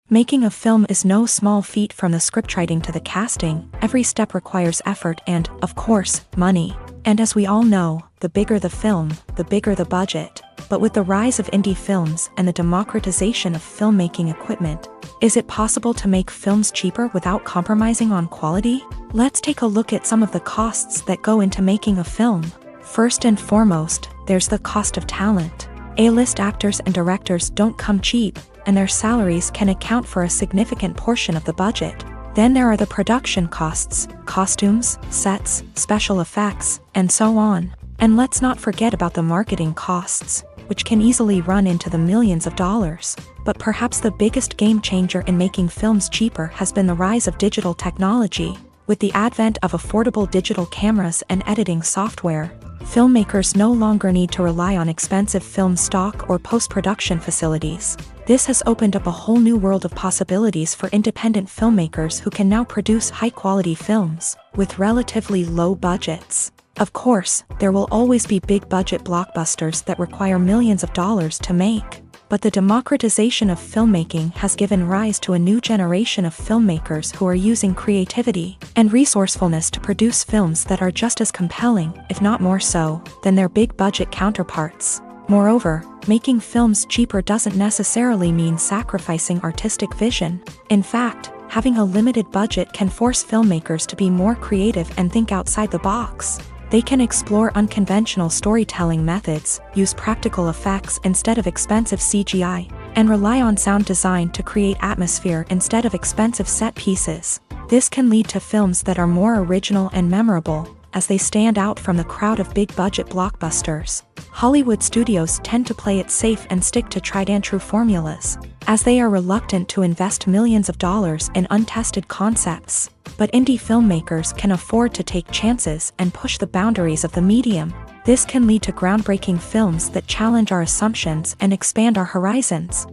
Making a film is no small feat. From the scriptwriting to the casting, every step requires effort and, of course, money. And as we all know, the bigger the film, the bigger the budget. But with the rise of indie films and the democratization of filmmaking equipment, is it possible to make films cheaper without compromising on quality? Let's take a look at some of the costs that go into making a film. First and foremost, there's the cost of talent. A-list actors and directors don't come cheap, and their salaries can account for a significant portion of the budget. Then there are the production costs, costumes, sets, special effects, and so on. And let's not forget about the marketing costs, which can easily run into the millions of dollars. But perhaps the biggest game changer in making films cheaper has been the rise of digital technology. With the advent of affordable digital cameras and editing software, filmmakers no longer need to rely on expensive film stock or post-production facilities. This has opened up a whole new world of possibilities for independent filmmakers who can now produce high-quality films with relatively low budgets. Of course, there will always be big-budget blockbusters that require millions of dollars to make. But the democratization of filmmaking has given rise to a new generation of filmmakers who are using creativity and resourcefulness to produce films that are just as compelling, if not more so, than their big-budget counterparts. Moreover, making films cheaper doesn't necessarily mean sacrificing artistic vision. In fact, Having a limited budget can force filmmakers to be more creative and think outside the box. They can explore unconventional storytelling methods, use practical effects instead of expensive CGI, and rely on sound design to create atmosphere instead of expensive set pieces. This can lead to films that are more original and memorable, as they stand out from the crowd of big-budget blockbusters. Hollywood studios tend to play it safe and stick to tried-and-true formulas, as they are reluctant to invest millions of dollars in untested concepts. But indie filmmakers can afford to take chances and push the boundaries of the medium. This can lead to groundbreaking films that challenge our assumptions and expand our horizons.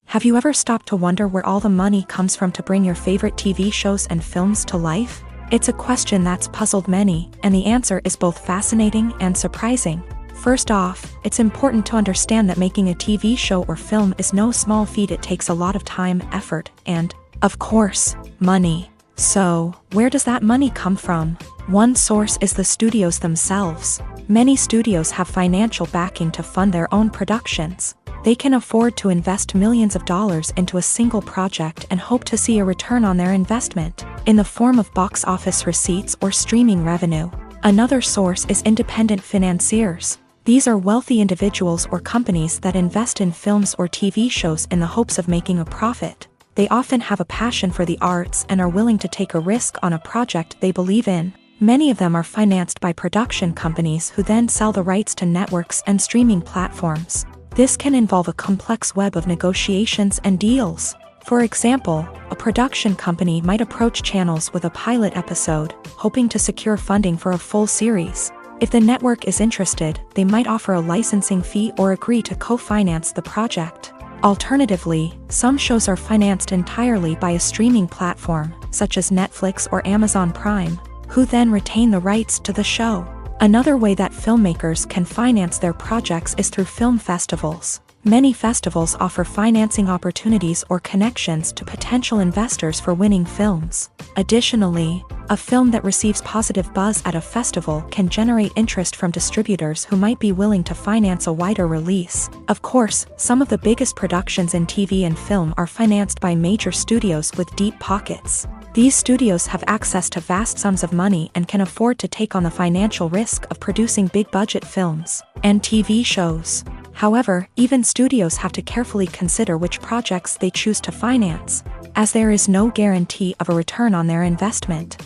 Have you ever stopped to wonder where all the money comes from to bring your favorite TV shows and films to life? It's a question that's puzzled many, and the answer is both fascinating and surprising. First off, it's important to understand that making a TV show or film is no small feat. It takes a lot of time, effort, and, of course, money. So, where does that money come from? One source is the studios themselves. Many studios have financial backing to fund their own productions. They can afford to invest millions of dollars into a single project and hope to see a return on their investment, in the form of box office receipts or streaming revenue. Another source is independent financiers. These are wealthy individuals or companies that invest in films or TV shows in the hopes of making a profit. They often have a passion for the arts and are willing to take a risk on a project they believe in. Many of them are financed by production companies who then sell the rights to networks and streaming platforms. This can involve a complex web of negotiations and deals. For example, a production company might approach channels with a pilot episode, hoping to secure funding for a full series. If the network is interested, they might offer a licensing fee or agree to co-finance the project. Alternatively, some shows are financed entirely by a streaming platform, such as Netflix or Amazon Prime, who then retain the rights to the show. Another way that filmmakers can finance their projects is through film festivals. Many festivals offer financing opportunities or connections to potential investors for winning films. Additionally, a film that receives positive buzz at a festival can generate interest from distributors who might be willing to finance a wider release. Of course, some of the biggest productions in TV and film are financed by major studios with deep pockets. These studios have access to vast sums of money and can afford to take on the financial risk of producing big-budget films and TV shows. However, even studios have to carefully consider which projects they choose to finance, as there is no guarantee of a return on their investment.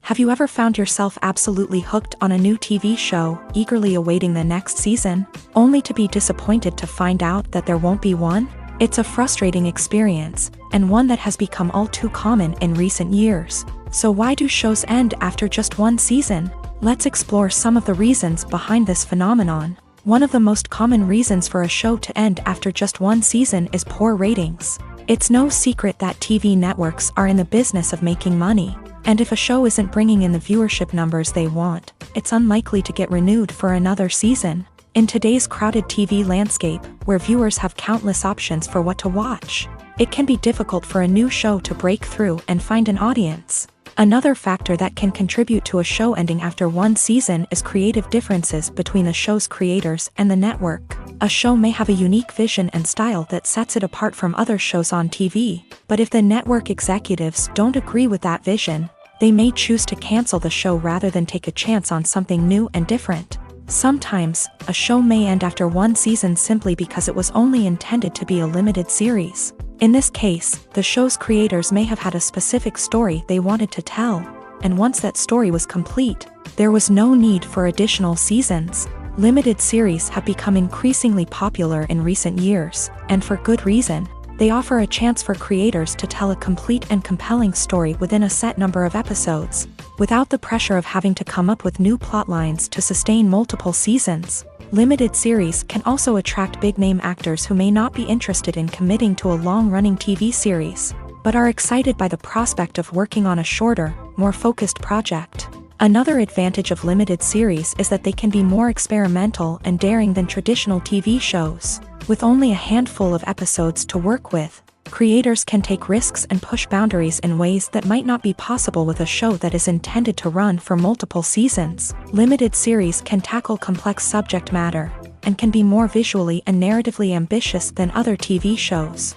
Have you ever found yourself absolutely hooked on a new TV show, eagerly awaiting the next season, only to be disappointed to find out that there won't be one? It's a frustrating experience, and one that has become all too common in recent years. So why do shows end after just one season? Let's explore some of the reasons behind this phenomenon. One of the most common reasons for a show to end after just one season is poor ratings. It's no secret that TV networks are in the business of making money, and if a show isn't bringing in the viewership numbers they want, it's unlikely to get renewed for another season. In today's crowded TV landscape, where viewers have countless options for what to watch, it can be difficult for a new show to break through and find an audience. Another factor that can contribute to a show ending after one season is creative differences between the show's creators and the network. A show may have a unique vision and style that sets it apart from other shows on TV, but if the network executives don't agree with that vision, they may choose to cancel the show rather than take a chance on something new and different. Sometimes, a show may end after one season simply because it was only intended to be a limited series. In this case, the show's creators may have had a specific story they wanted to tell, and once that story was complete, there was no need for additional seasons. Limited series have become increasingly popular in recent years, and for good reason. They offer a chance for creators to tell a complete and compelling story within a set number of episodes, without the pressure of having to come up with new plotlines to sustain multiple seasons. Limited series can also attract big-name actors who may not be interested in committing to a long-running TV series, but are excited by the prospect of working on a shorter, more focused project. Another advantage of limited series is that they can be more experimental and daring than traditional TV shows. With only a handful of episodes to work with, creators can take risks and push boundaries in ways that might not be possible with a show that is intended to run for multiple seasons. Limited series can tackle complex subject matter, and can be more visually and narratively ambitious than other TV shows.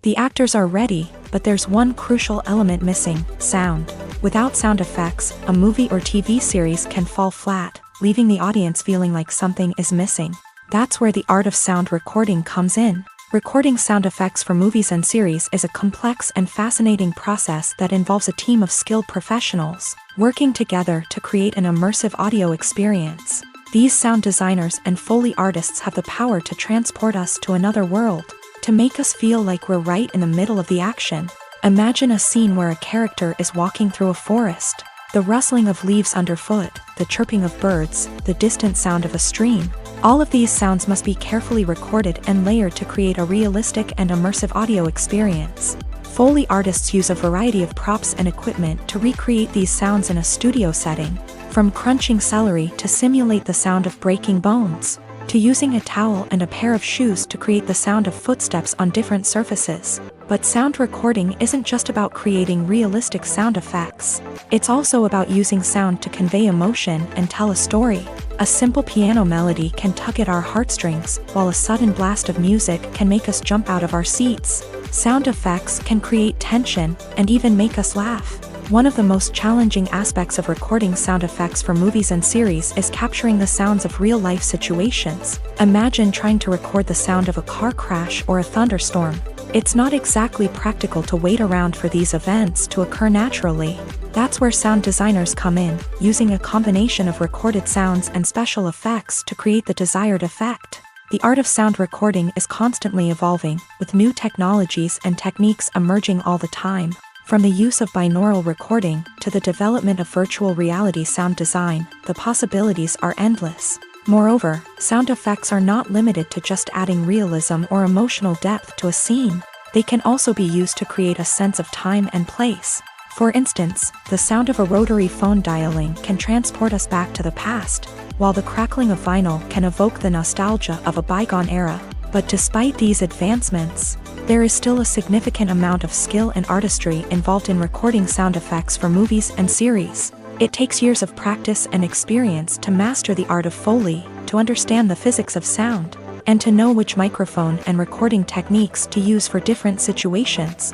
The actors are ready, but there's one crucial element missing: sound. Without sound effects, a movie or TV series can fall flat, leaving the audience feeling like something is missing. That's where the art of sound recording comes in. Recording sound effects for movies and series is a complex and fascinating process that involves a team of skilled professionals working together to create an immersive audio experience. These sound designers and Foley artists have the power to transport us to another world, to make us feel like we're right in the middle of the action. Imagine a scene where a character is walking through a forest. The rustling of leaves underfoot, the chirping of birds, the distant sound of a stream. All of these sounds must be carefully recorded and layered to create a realistic and immersive audio experience. Foley artists use a variety of props and equipment to recreate these sounds in a studio setting, from crunching celery to simulate the sound of breaking bones, to using a towel and a pair of shoes to create the sound of footsteps on different surfaces. But sound recording isn't just about creating realistic sound effects. It's also about using sound to convey emotion and tell a story. A simple piano melody can tug at our heartstrings, while a sudden blast of music can make us jump out of our seats. Sound effects can create tension and even make us laugh. One of the most challenging aspects of recording sound effects for movies and series is capturing the sounds of real-life situations. Imagine trying to record the sound of a car crash or a thunderstorm. It's not exactly practical to wait around for these events to occur naturally. That's where sound designers come in, using a combination of recorded sounds and special effects to create the desired effect. The art of sound recording is constantly evolving, with new technologies and techniques emerging all the time. From the use of binaural recording to the development of virtual reality sound design, the possibilities are endless. Moreover, sound effects are not limited to just adding realism or emotional depth to a scene. They can also be used to create a sense of time and place. For instance, the sound of a rotary phone dialing can transport us back to the past, while the crackling of vinyl can evoke the nostalgia of a bygone era. But despite these advancements, there is still a significant amount of skill and artistry involved in recording sound effects for movies and series. It takes years of practice and experience to master the art of Foley, to understand the physics of sound, and to know which microphone and recording techniques to use for different situations.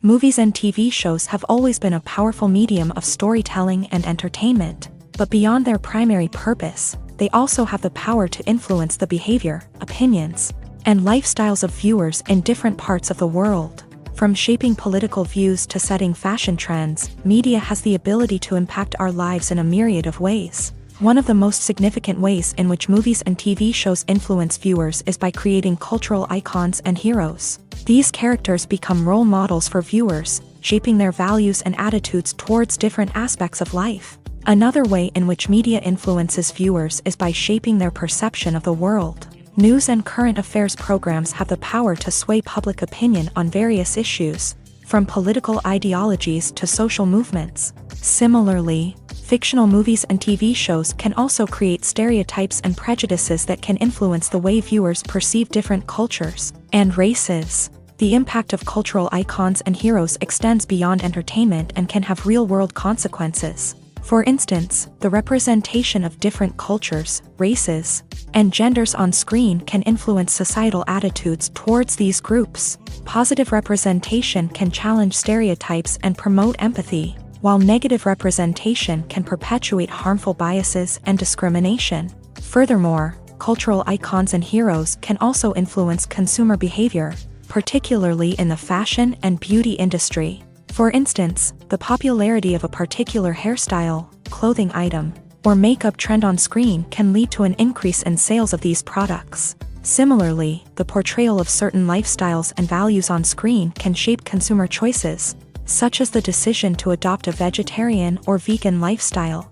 Movies and TV shows have always been a powerful medium of storytelling and entertainment, but beyond their primary purpose, they also have the power to influence the behavior, opinions, and lifestyles of viewers in different parts of the world. From shaping political views to setting fashion trends, media has the ability to impact our lives in a myriad of ways. One of the most significant ways in which movies and TV shows influence viewers is by creating cultural icons and heroes. These characters become role models for viewers, shaping their values and attitudes towards different aspects of life. Another way in which media influences viewers is by shaping their perception of the world. News and current affairs programs have the power to sway public opinion on various issues, from political ideologies to social movements. Similarly, fictional movies and TV shows can also create stereotypes and prejudices that can influence the way viewers perceive different cultures and races. The impact of cultural icons and heroes extends beyond entertainment and can have real-world consequences. For instance, the representation of different cultures, races, and genders on screen can influence societal attitudes towards these groups. Positive representation can challenge stereotypes and promote empathy, while negative representation can perpetuate harmful biases and discrimination. Furthermore, cultural icons and heroes can also influence consumer behavior, particularly in the fashion and beauty industry. For instance, the popularity of a particular hairstyle, clothing item, or makeup trend on screen can lead to an increase in sales of these products. Similarly, the portrayal of certain lifestyles and values on screen can shape consumer choices, such as the decision to adopt a vegetarian or vegan lifestyle.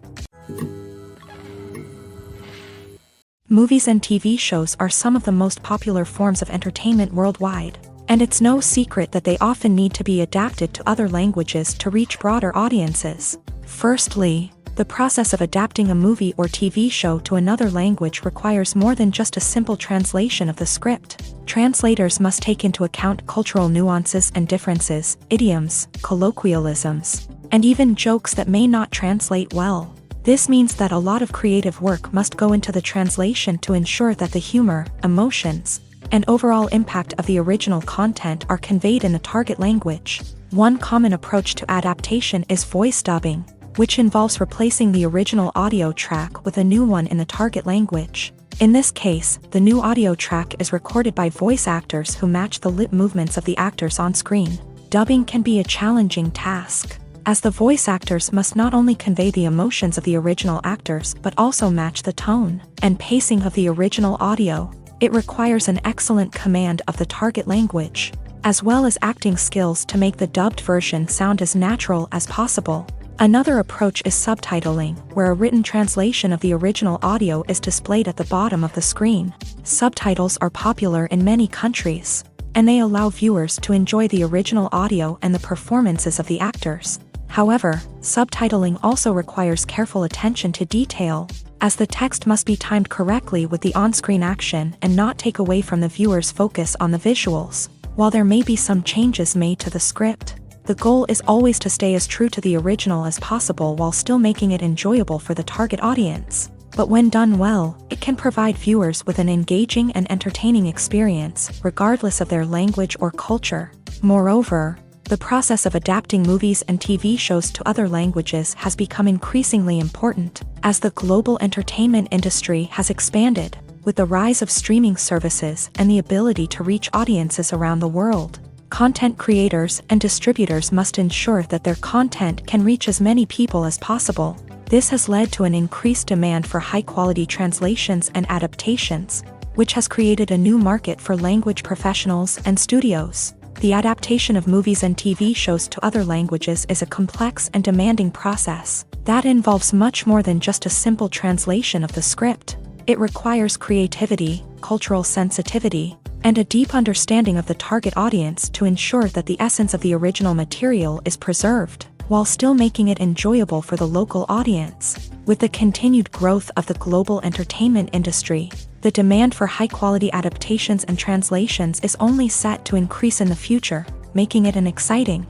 Movies and TV shows are some of the most popular forms of entertainment worldwide, and it's no secret that they often need to be adapted to other languages to reach broader audiences. Firstly, the process of adapting a movie or TV show to another language requires more than just a simple translation of the script. Translators must take into account cultural nuances and differences, idioms, colloquialisms, and even jokes that may not translate well. This means that a lot of creative work must go into the translation to ensure that the humor, emotions, and overall impact of the original content are conveyed in the target language. One common approach to adaptation is voice dubbing, which involves replacing the original audio track with a new one in the target language. In this case, the new audio track is recorded by voice actors who match the lip movements of the actors on screen. Dubbing can be a challenging task, as the voice actors must not only convey the emotions of the original actors but also match the tone and pacing of the original audio. It requires an excellent command of the target language, as well as acting skills to make the dubbed version sound as natural as possible. Another approach is subtitling, where a written translation of the original audio is displayed at the bottom of the screen. Subtitles are popular in many countries, and they allow viewers to enjoy the original audio and the performances of the actors. However, subtitling also requires careful attention to detail, as the text must be timed correctly with the on-screen action and not take away from the viewer's focus on the visuals. While there may be some changes made to the script, the goal is always to stay as true to the original as possible while still making it enjoyable for the target audience. But when done well, it can provide viewers with an engaging and entertaining experience, regardless of their language or culture. Moreover, the process of adapting movies and TV shows to other languages has become increasingly important, as the global entertainment industry has expanded, with the rise of streaming services and the ability to reach audiences around the world. Content creators and distributors must ensure that their content can reach as many people as possible. This has led to an increased demand for high-quality translations and adaptations, which has created a new market for language professionals and studios. The adaptation of movies and TV shows to other languages is a complex and demanding process that involves much more than just a simple translation of the script. It requires creativity, cultural sensitivity, and a deep understanding of the target audience to ensure that the essence of the original material is preserved, while still making it enjoyable for the local audience. With the continued growth of the global entertainment industry, the demand for high-quality adaptations and translations is only set to increase in the future, making it an exciting.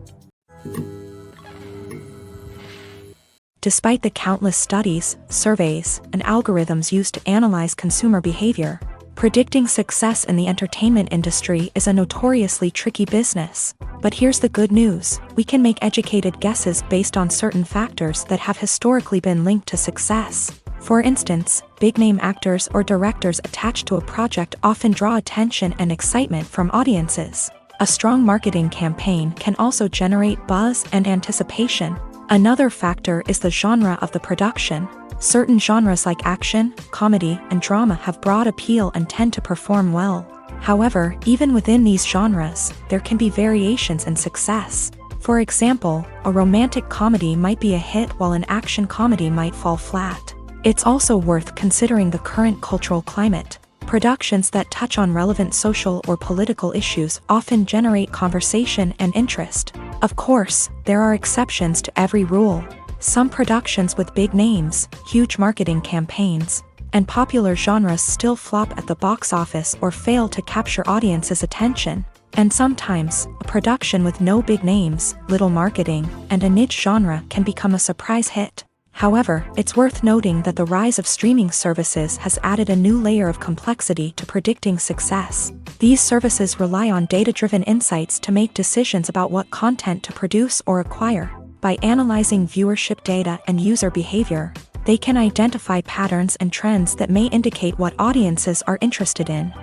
Despite the countless studies, surveys, and algorithms used to analyze consumer behavior, predicting success in the entertainment industry is a notoriously tricky business. But here's the good news: we can make educated guesses based on certain factors that have historically been linked to success. For instance, big-name actors or directors attached to a project often draw attention and excitement from audiences. A strong marketing campaign can also generate buzz and anticipation. Another factor is the genre of the production. Certain genres like action, comedy, and drama have broad appeal and tend to perform well. However, even within these genres, there can be variations in success. For example, a romantic comedy might be a hit while an action comedy might fall flat. It's also worth considering the current cultural climate. Productions that touch on relevant social or political issues often generate conversation and interest. Of course, there are exceptions to every rule. Some productions with big names, huge marketing campaigns, and popular genres still flop at the box office or fail to capture audiences' attention. And sometimes, a production with no big names, little marketing, and a niche genre can become a surprise hit. However, it's worth noting that the rise of streaming services has added a new layer of complexity to predicting success. These services rely on data-driven insights to make decisions about what content to produce or acquire. By analyzing viewership data and user behavior, they can identify patterns and trends that may indicate what audiences are interested in.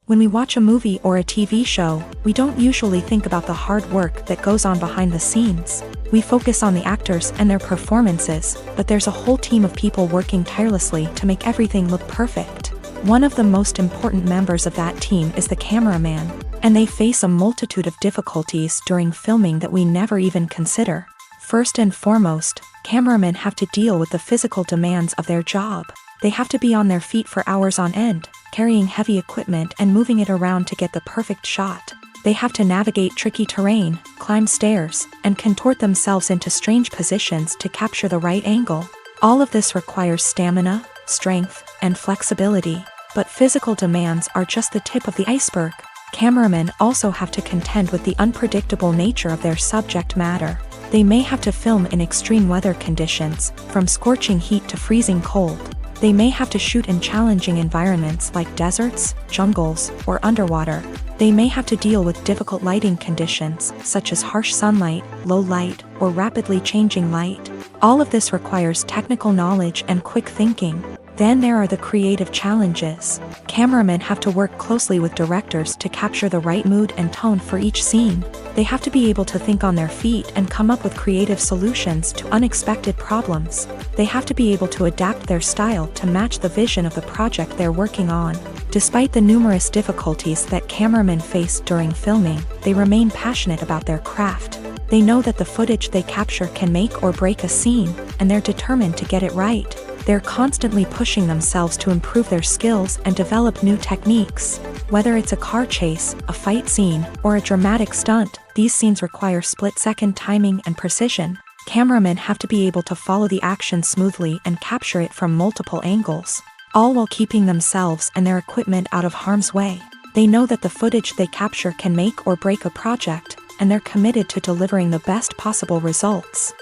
When we watch a movie or a TV show, we don't usually think about the hard work that goes on behind the scenes. We focus on the actors and their performances, but there's a whole team of people working tirelessly to make everything look perfect. One of the most important members of that team is the cameraman, and they face a multitude of difficulties during filming that we never even consider. First and foremost, cameramen have to deal with the physical demands of their job. They have to be on their feet for hours on end, carrying heavy equipment and moving it around to get the perfect shot. They have to navigate tricky terrain, climb stairs, and contort themselves into strange positions to capture the right angle. All of this requires stamina, strength, and flexibility. But physical demands are just the tip of the iceberg. Cameramen also have to contend with the unpredictable nature of their subject matter. They may have to film in extreme weather conditions, from scorching heat to freezing cold. They may have to shoot in challenging environments like deserts, jungles, or underwater. They may have to deal with difficult lighting conditions, such as harsh sunlight, low light, or rapidly changing light. All of this requires technical knowledge and quick thinking. Then there are the creative challenges. Cameramen have to work closely with directors to capture the right mood and tone for each scene. They have to be able to think on their feet and come up with creative solutions to unexpected problems. They have to be able to adapt their style to match the vision of the project they're working on. Despite the numerous difficulties that cameramen face during filming, they remain passionate about their craft. They know that the footage they capture can make or break a scene, and they're determined to get it right. They're constantly pushing themselves to improve their skills and develop new techniques. Whether it's a car chase, a fight scene, or a dramatic stunt, these scenes require split-second timing and precision. Cameramen have to be able to follow the action smoothly and capture it from multiple angles, all while keeping themselves and their equipment out of harm's way. They know that the footage they capture can make or break a project, and they're committed to delivering the best possible results.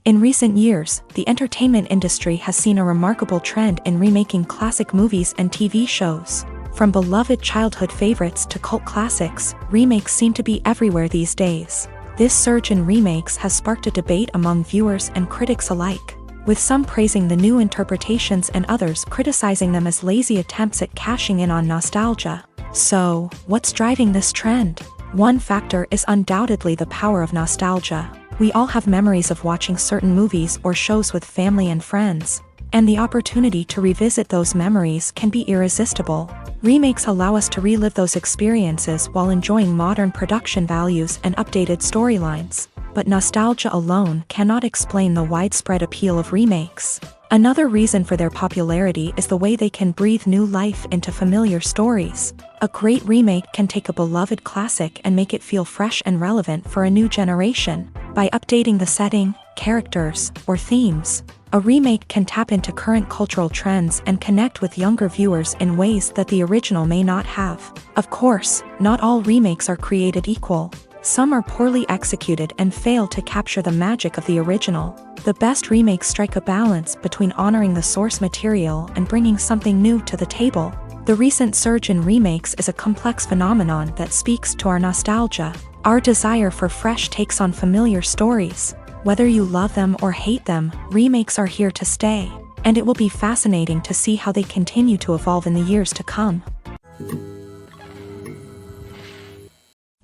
In recent years, the entertainment industry has seen a remarkable trend in remaking classic movies and TV shows. From beloved childhood favorites to cult classics, remakes seem to be everywhere these days. This surge in remakes has sparked a debate among viewers and critics alike, with some praising the new interpretations and others criticizing them as lazy attempts at cashing in on nostalgia. So, what's driving this trend? One factor is undoubtedly the power of nostalgia. We all have memories of watching certain movies or shows with family and friends, and the opportunity to revisit those memories can be irresistible. Remakes allow us to relive those experiences while enjoying modern production values and updated storylines. But nostalgia alone cannot explain the widespread appeal of remakes. Another reason for their popularity is the way they can breathe new life into familiar stories. A great remake can take a beloved classic and make it feel fresh and relevant for a new generation. By updating the setting, characters, or themes, a remake can tap into current cultural trends and connect with younger viewers in ways that the original may not have. Of course, not all remakes are created equal. Some are poorly executed and fail to capture the magic of the original. The best remakes strike a balance between honoring the source material and bringing something new to the table. The recent surge in remakes is a complex phenomenon that speaks to our nostalgia, our desire for fresh takes on familiar stories. Whether you love them or hate them, remakes are here to stay, and it will be fascinating to see how they continue to evolve in the years to come.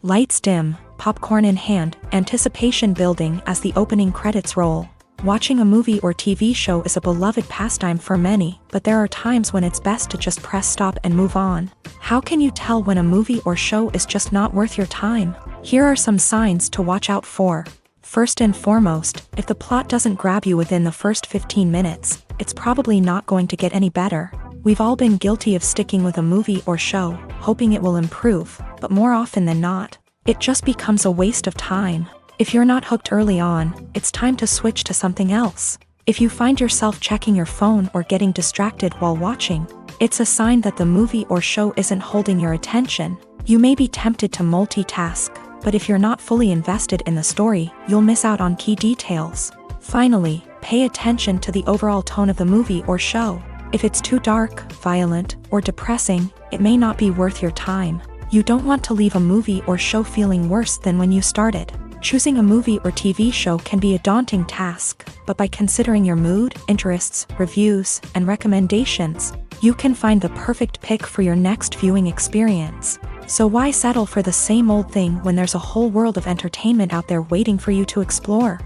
Lights dim, popcorn in hand, anticipation building as the opening credits roll. Watching a movie or TV show is a beloved pastime for many, but there are times when it's best to just press stop and move on. How can you tell when a movie or show is just not worth your time? Here are some signs to watch out for. First and foremost, if the plot doesn't grab you within the first 15 minutes, it's probably not going to get any better. We've all been guilty of sticking with a movie or show, hoping it will improve, but more often than not, it just becomes a waste of time. If you're not hooked early on, it's time to switch to something else. If you find yourself checking your phone or getting distracted while watching, it's a sign that the movie or show isn't holding your attention. You may be tempted to multitask, but if you're not fully invested in the story, you'll miss out on key details. Finally, pay attention to the overall tone of the movie or show. If it's too dark, violent, or depressing, it may not be worth your time. You don't want to leave a movie or show feeling worse than when you started. Choosing a movie or TV show can be a daunting task, but by considering your mood, interests, reviews, and recommendations, you can find the perfect pick for your next viewing experience. So why settle for the same old thing when there's a whole world of entertainment out there waiting for you to explore?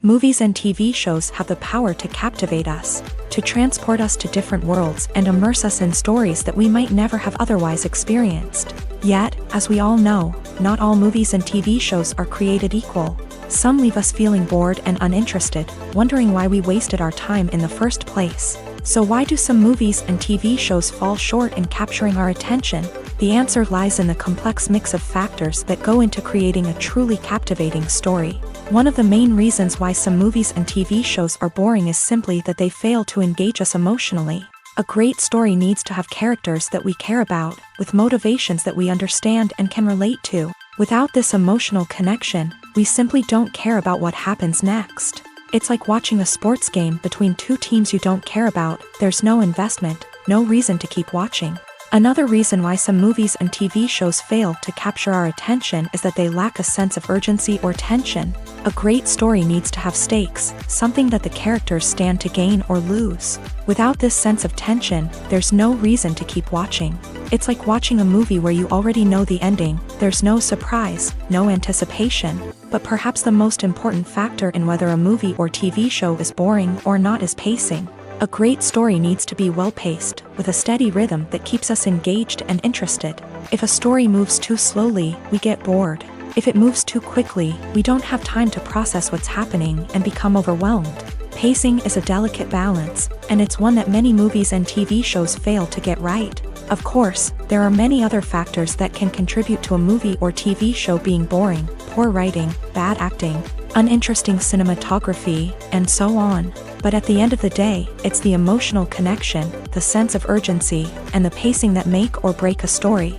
Movies and TV shows have the power to captivate us, to transport us to different worlds and immerse us in stories that we might never have otherwise experienced. Yet, as we all know, not all movies and TV shows are created equal. Some leave us feeling bored and uninterested, wondering why we wasted our time in the first place. So why do some movies and TV shows fall short in capturing our attention? The answer lies in the complex mix of factors that go into creating a truly captivating story. One of the main reasons why some movies and TV shows are boring is simply that they fail to engage us emotionally. A great story needs to have characters that we care about, with motivations that we understand and can relate to. Without this emotional connection, we simply don't care about what happens next. It's like watching a sports game between two teams you don't care about. There's no investment, no reason to keep watching. Another reason why some movies and TV shows fail to capture our attention is that they lack a sense of urgency or tension. A great story needs to have stakes, something that the characters stand to gain or lose. Without this sense of tension, there's no reason to keep watching. It's like watching a movie where you already know the ending. There's no surprise, no anticipation. But perhaps the most important factor in whether a movie or TV show is boring or not is pacing. A great story needs to be well-paced, with a steady rhythm that keeps us engaged and interested. If a story moves too slowly, we get bored. If it moves too quickly, we don't have time to process what's happening and become overwhelmed. Pacing is a delicate balance, and it's one that many movies and TV shows fail to get right. Of course, there are many other factors that can contribute to a movie or TV show being boring: poor writing, bad acting, uninteresting cinematography, and so on. But at the end of the day, it's the emotional connection, the sense of urgency, and the pacing that make or break a story.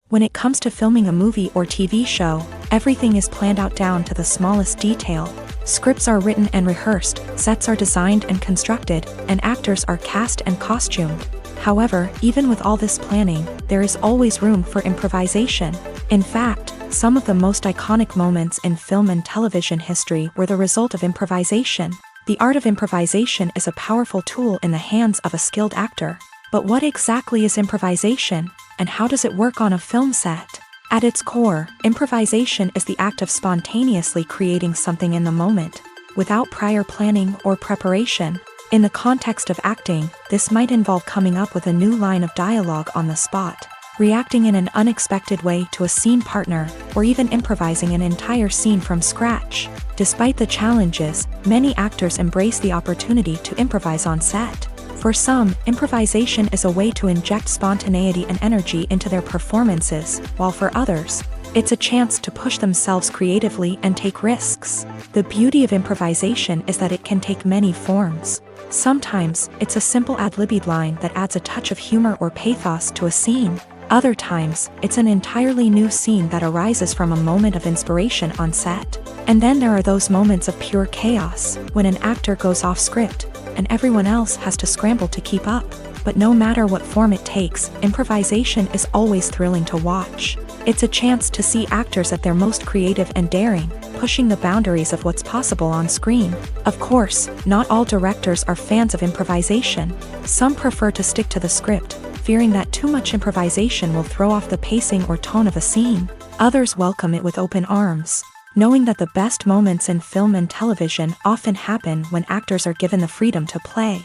When it comes to filming a movie or TV show, everything is planned out down to the smallest detail. Scripts are written and rehearsed, sets are designed and constructed, and actors are cast and costumed. However, even with all this planning, there is always room for improvisation. In fact, some of the most iconic moments in film and television history were the result of improvisation. The art of improvisation is a powerful tool in the hands of a skilled actor. But what exactly is improvisation, and how does it work on a film set? At its core, improvisation is the act of spontaneously creating something in the moment, without prior planning or preparation. In the context of acting, this might involve coming up with a new line of dialogue on the spot, reacting in an unexpected way to a scene partner, or even improvising an entire scene from scratch. Despite the challenges, many actors embrace the opportunity to improvise on set. For some, improvisation is a way to inject spontaneity and energy into their performances, while for others, it's a chance to push themselves creatively and take risks. The beauty of improvisation is that it can take many forms. Sometimes, it's a simple ad-libbed line that adds a touch of humor or pathos to a scene. Other times, it's an entirely new scene that arises from a moment of inspiration on set. And then there are those moments of pure chaos, when an actor goes off script, and everyone else has to scramble to keep up. But no matter what form it takes, improvisation is always thrilling to watch. It's a chance to see actors at their most creative and daring, pushing the boundaries of what's possible on screen. Of course, not all directors are fans of improvisation. Some prefer to stick to the script, fearing that too much improvisation will throw off the pacing or tone of a scene. Others welcome it with open arms, knowing that the best moments in film and television often happen when actors are given the freedom to play.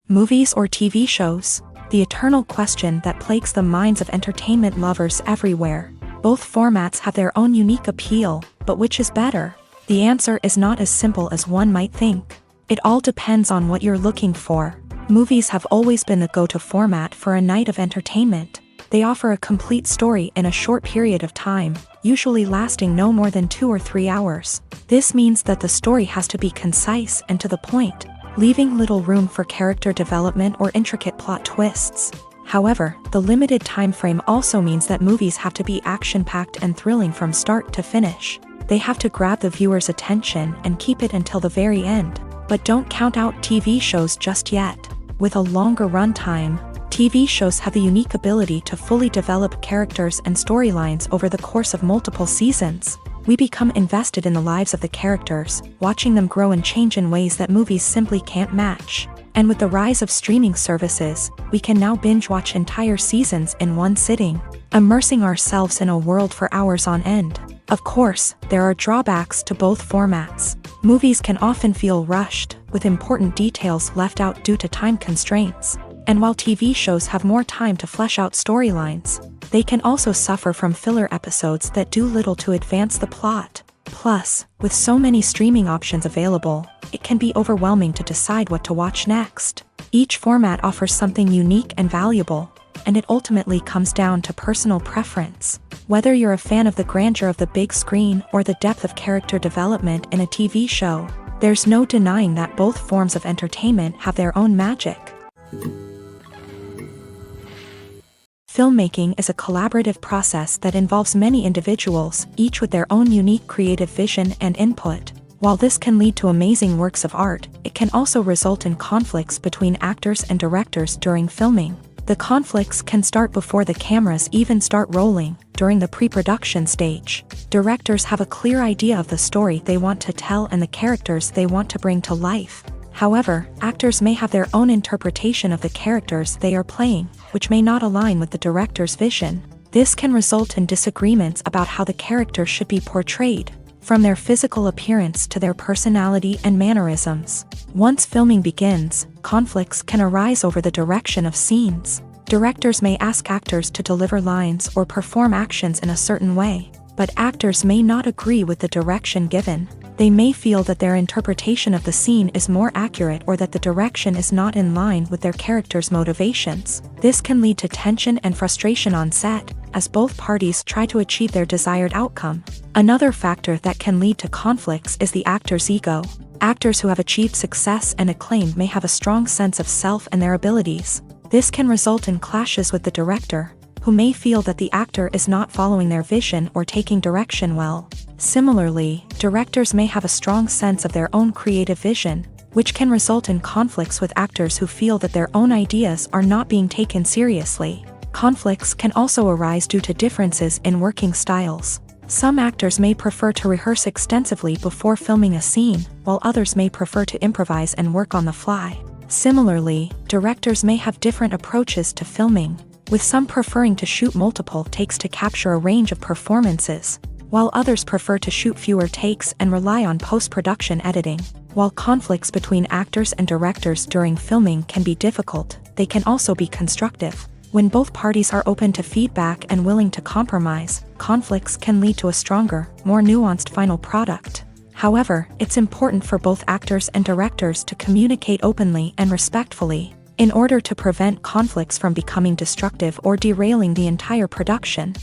Movies or TV shows? The eternal question that plagues the minds of entertainment lovers everywhere. Both formats have their own unique appeal, but which is better? The answer is not as simple as one might think. It all depends on what you're looking for. Movies have always been the go-to format for a night of entertainment. They offer a complete story in a short period of time, usually lasting no more than 2 or 3 hours. This means that the story has to be concise and to the point, leaving little room for character development or intricate plot twists. However, the limited time frame also means that movies have to be action-packed and thrilling from start to finish. They have to grab the viewer's attention and keep it until the very end. But don't count out TV shows just yet. With a longer runtime, TV shows have the unique ability to fully develop characters and storylines over the course of multiple seasons. We become invested in the lives of the characters, watching them grow and change in ways that movies simply can't match. And with the rise of streaming services, we can now binge-watch entire seasons in one sitting, immersing ourselves in a world for hours on end. Of course, there are drawbacks to both formats. Movies can often feel rushed, with important details left out due to time constraints. And while TV shows have more time to flesh out storylines, they can also suffer from filler episodes that do little to advance the plot. Plus, with so many streaming options available, it can be overwhelming to decide what to watch next. Each format offers something unique and valuable. and it ultimately comes down to personal preference. Whether you're a fan of the grandeur of the big screen or the depth of character development in a TV show, there's no denying that both forms of entertainment have their own magic. Filmmaking is a collaborative process that involves many individuals, each with their own unique creative vision and input. While this can lead to amazing works of art, it can also result in conflicts between actors and directors during filming. The conflicts can start before the cameras even start rolling, during the pre-production stage. Directors have a clear idea of the story they want to tell and the characters they want to bring to life. However, actors may have their own interpretation of the characters they are playing, which may not align with the director's vision. This can result in disagreements about how the characters should be portrayed, from their physical appearance to their personality and mannerisms. Once filming begins, conflicts can arise over the direction of scenes. Directors may ask actors to deliver lines or perform actions in a certain way, but actors may not agree with the direction given. They may feel that their interpretation of the scene is more accurate or that the direction is not in line with their character's motivations. This can lead to tension and frustration on set, as both parties try to achieve their desired outcome. Another factor that can lead to conflicts is the actor's ego. Actors who have achieved success and acclaim may have a strong sense of self and their abilities. This can result in clashes with the director, who may feel that the actor is not following their vision or taking direction well. Similarly, directors may have a strong sense of their own creative vision, which can result in conflicts with actors who feel that their own ideas are not being taken seriously. Conflicts can also arise due to differences in working styles. Some actors may prefer to rehearse extensively before filming a scene, while others may prefer to improvise and work on the fly. Similarly, directors may have different approaches to filming, with some preferring to shoot multiple takes to capture a range of performances, while others prefer to shoot fewer takes and rely on post-production editing. While conflicts between actors and directors during filming can be difficult, they can also be constructive. When both parties are open to feedback and willing to compromise, conflicts can lead to a stronger, more nuanced final product. However, it's important for both actors and directors to communicate openly and respectfully, in order to prevent conflicts from becoming destructive or derailing the entire production.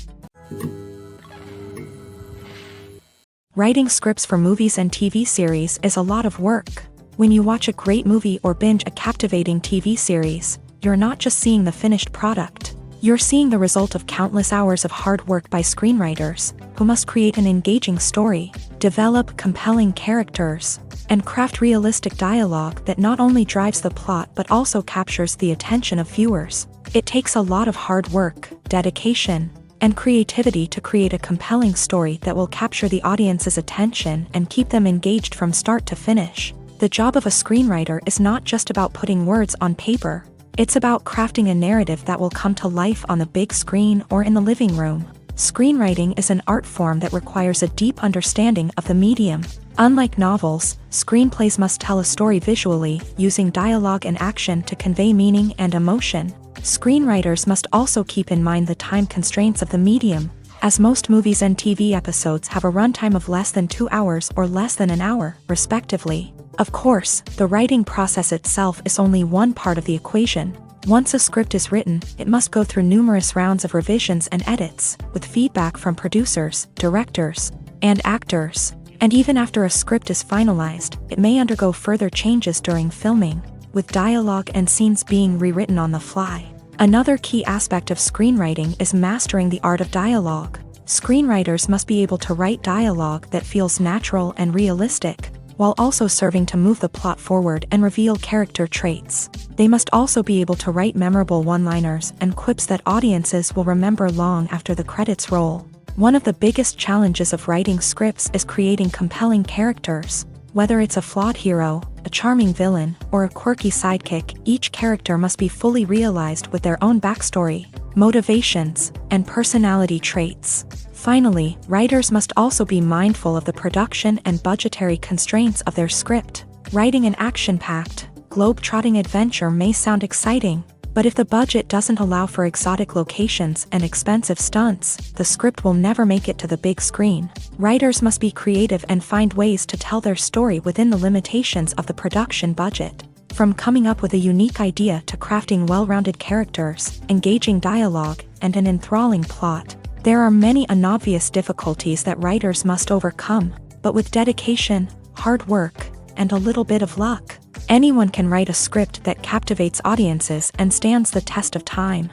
Writing scripts for movies and TV series is a lot of work. When you watch a great movie or binge a captivating TV series, you're not just seeing the finished product. You're seeing the result of countless hours of hard work by screenwriters, who must create an engaging story, develop compelling characters, and craft realistic dialogue that not only drives the plot but also captures the attention of viewers. It takes a lot of hard work, dedication, and creativity to create a compelling story that will capture the audience's attention and keep them engaged from start to finish. The job of a screenwriter is not just about putting words on paper. It's about crafting a narrative that will come to life on the big screen or in the living room. Screenwriting is an art form that requires a deep understanding of the medium. Unlike novels, screenplays must tell a story visually, using dialogue and action to convey meaning and emotion. Screenwriters must also keep in mind the time constraints of the medium, as most movies and TV episodes have a runtime of less than 2 hours or less than an hour, respectively. Of course, the writing process itself is only one part of the equation. Once a script is written, it must go through numerous rounds of revisions and edits, with feedback from producers, directors, and actors. And even after a script is finalized, it may undergo further changes during filming, with dialogue and scenes being rewritten on the fly. Another key aspect of screenwriting is mastering the art of dialogue. Screenwriters must be able to write dialogue that feels natural and realistic, while also serving to move the plot forward and reveal character traits. They must also be able to write memorable one-liners and quips that audiences will remember long after the credits roll. One of the biggest challenges of writing scripts is creating compelling characters. Whether it's a flawed hero, a charming villain, or a quirky sidekick, each character must be fully realized with their own backstory, motivations, and personality traits. Finally, writers must also be mindful of the production and budgetary constraints of their script. Writing an action-packed, globe-trotting adventure may sound exciting, but if the budget doesn't allow for exotic locations and expensive stunts, the script will never make it to the big screen. Writers must be creative and find ways to tell their story within the limitations of the production budget. From coming up with a unique idea to crafting well-rounded characters, engaging dialogue, and an enthralling plot, there are many unobvious difficulties that writers must overcome, but with dedication, hard work, and a little bit of luck, anyone can write a script that captivates audiences and stands the test of time.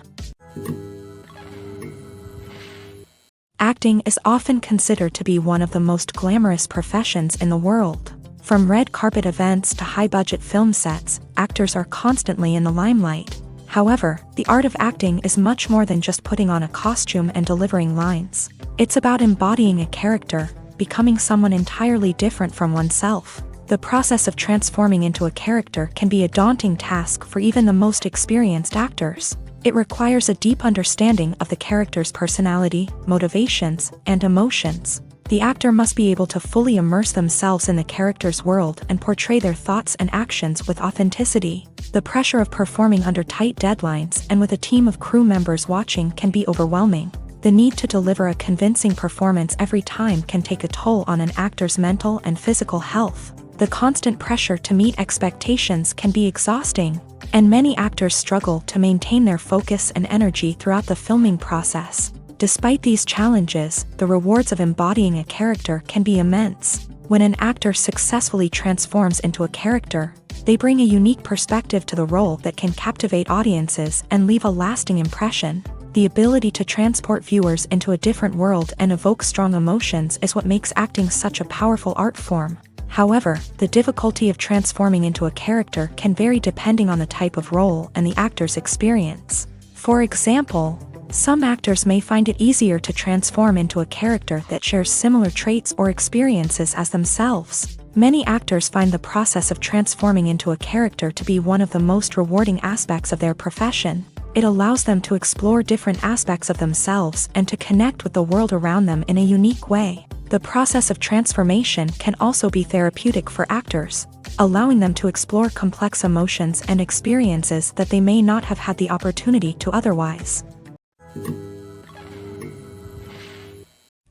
Acting is often considered to be one of the most glamorous professions in the world. From red carpet events to high-budget film sets, actors are constantly in the limelight. However, the art of acting is much more than just putting on a costume and delivering lines. It's about embodying a character, becoming someone entirely different from oneself. The process of transforming into a character can be a daunting task for even the most experienced actors. It requires a deep understanding of the character's personality, motivations, and emotions. The actor must be able to fully immerse themselves in the character's world and portray their thoughts and actions with authenticity. The pressure of performing under tight deadlines and with a team of crew members watching can be overwhelming. The need to deliver a convincing performance every time can take a toll on an actor's mental and physical health. The constant pressure to meet expectations can be exhausting, and many actors struggle to maintain their focus and energy throughout the filming process. Despite these challenges, the rewards of embodying a character can be immense. When an actor successfully transforms into a character, they bring a unique perspective to the role that can captivate audiences and leave a lasting impression. The ability to transport viewers into a different world and evoke strong emotions is what makes acting such a powerful art form. However, the difficulty of transforming into a character can vary depending on the type of role and the actor's experience. For example, some actors may find it easier to transform into a character that shares similar traits or experiences as themselves. Many actors find the process of transforming into a character to be one of the most rewarding aspects of their profession. It allows them to explore different aspects of themselves and to connect with the world around them in a unique way. The process of transformation can also be therapeutic for actors, allowing them to explore complex emotions and experiences that they may not have had the opportunity to otherwise.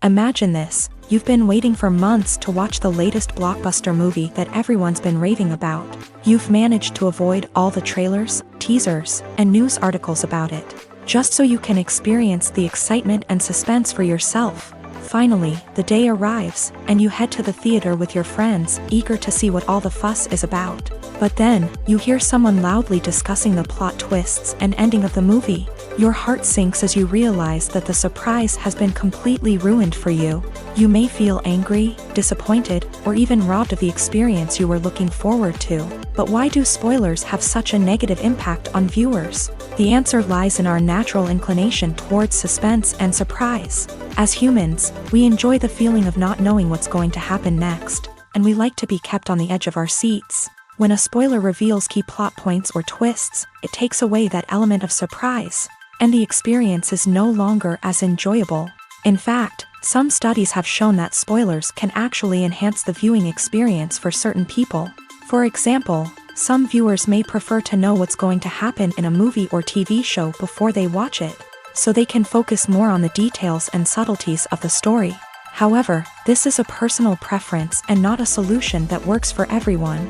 Imagine this: you've been waiting for months to watch the latest blockbuster movie that everyone's been raving about. You've managed to avoid all the trailers, teasers, and news articles about it, just so you can experience the excitement and suspense for yourself. Finally, the day arrives, and you head to the theater with your friends, eager to see what all the fuss is about. But then, you hear someone loudly discussing the plot twists and ending of the movie. Your heart sinks as you realize that the surprise has been completely ruined for you. You may feel angry, disappointed, or even robbed of the experience you were looking forward to. But why do spoilers have such a negative impact on viewers? The answer lies in our natural inclination towards suspense and surprise. As humans, we enjoy the feeling of not knowing what's going to happen next, and we like to be kept on the edge of our seats. When a spoiler reveals key plot points or twists, it takes away that element of surprise, and the experience is no longer as enjoyable. In fact, some studies have shown that spoilers can actually enhance the viewing experience for certain people. For example, some viewers may prefer to know what's going to happen in a movie or TV show before they watch it, so they can focus more on the details and subtleties of the story. However, this is a personal preference and not a solution that works for everyone.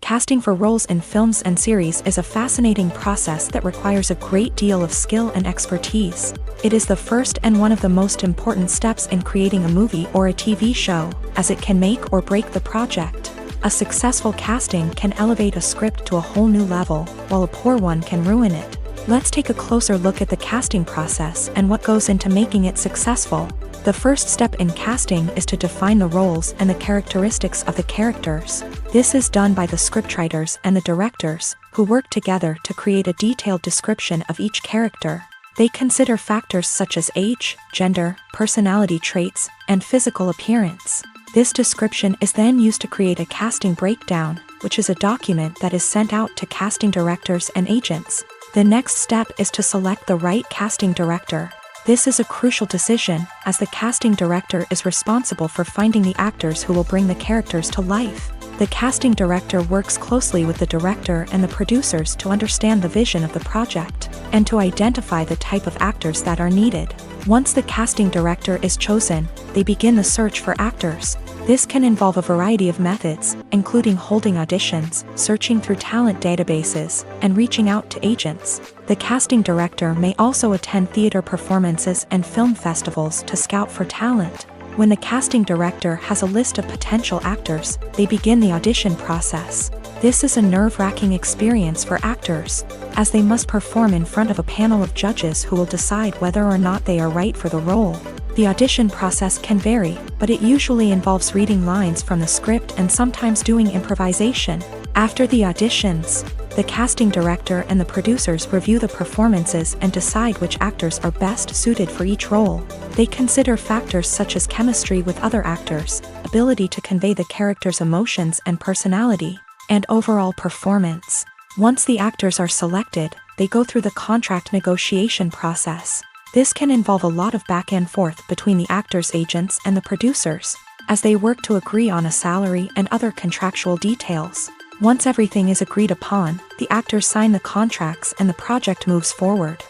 Casting for roles in films and series is a fascinating process that requires a great deal of skill and expertise. It is the first and one of the most important steps in creating a movie or a TV show, as it can make or break the project. A successful casting can elevate a script to a whole new level, while a poor one can ruin it. Let's take a closer look at the casting process and what goes into making it successful. The first step in casting is to define the roles and the characteristics of the characters. This is done by the scriptwriters and the directors, who work together to create a detailed description of each character. They consider factors such as age, gender, personality traits, and physical appearance. This description is then used to create a casting breakdown, which is a document that is sent out to casting directors and agents. The next step is to select the right casting director. This is a crucial decision, as the casting director is responsible for finding the actors who will bring the characters to life. The casting director works closely with the director and the producers to understand the vision of the project, and to identify the type of actors that are needed. Once the casting director is chosen, they begin the search for actors. This can involve a variety of methods, including holding auditions, searching through talent databases, and reaching out to agents. The casting director may also attend theater performances and film festivals to scout for talent. When the casting director has a list of potential actors, they begin the audition process. This is a nerve-wracking experience for actors, as they must perform in front of a panel of judges who will decide whether or not they are right for the role. The audition process can vary, but it usually involves reading lines from the script and sometimes doing improvisation. After the auditions, the casting director and the producers review the performances and decide which actors are best suited for each role. They consider factors such as chemistry with other actors, ability to convey the character's emotions and personality, and overall performance. Once the actors are selected, they go through the contract negotiation process. This can involve a lot of back and forth between the actors' agents and the producers, as they work to agree on a salary and other contractual details. Once everything is agreed upon, the actors sign the contracts and the project moves forward.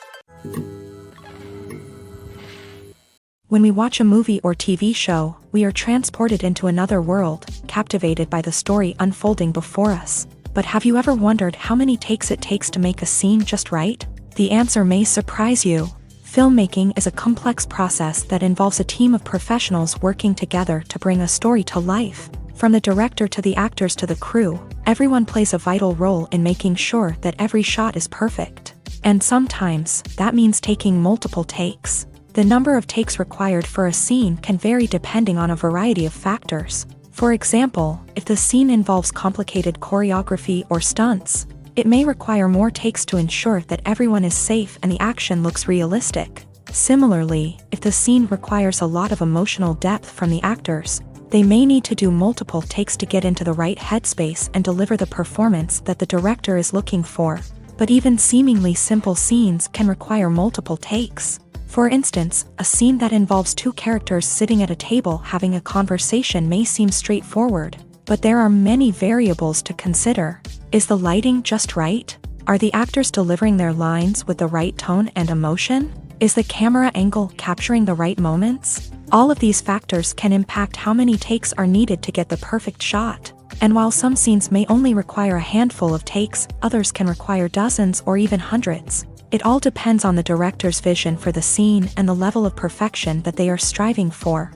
When we watch a movie or TV show, we are transported into another world, captivated by the story unfolding before us. But have you ever wondered how many takes it takes to make a scene just right? The answer may surprise you. Filmmaking is a complex process that involves a team of professionals working together to bring a story to life. From the director to the actors to the crew, everyone plays a vital role in making sure that every shot is perfect. And sometimes, that means taking multiple takes. The number of takes required for a scene can vary depending on a variety of factors. For example, if the scene involves complicated choreography or stunts, it may require more takes to ensure that everyone is safe and the action looks realistic. Similarly, if the scene requires a lot of emotional depth from the actors, they may need to do multiple takes to get into the right headspace and deliver the performance that the director is looking for. But even seemingly simple scenes can require multiple takes. For instance, a scene that involves two characters sitting at a table having a conversation may seem straightforward, but there are many variables to consider. Is the lighting just right? Are the actors delivering their lines with the right tone and emotion? Is the camera angle capturing the right moments? All of these factors can impact how many takes are needed to get the perfect shot. And while some scenes may only require a handful of takes, others can require dozens or even hundreds. It all depends on the director's vision for the scene and the level of perfection that they are striving for.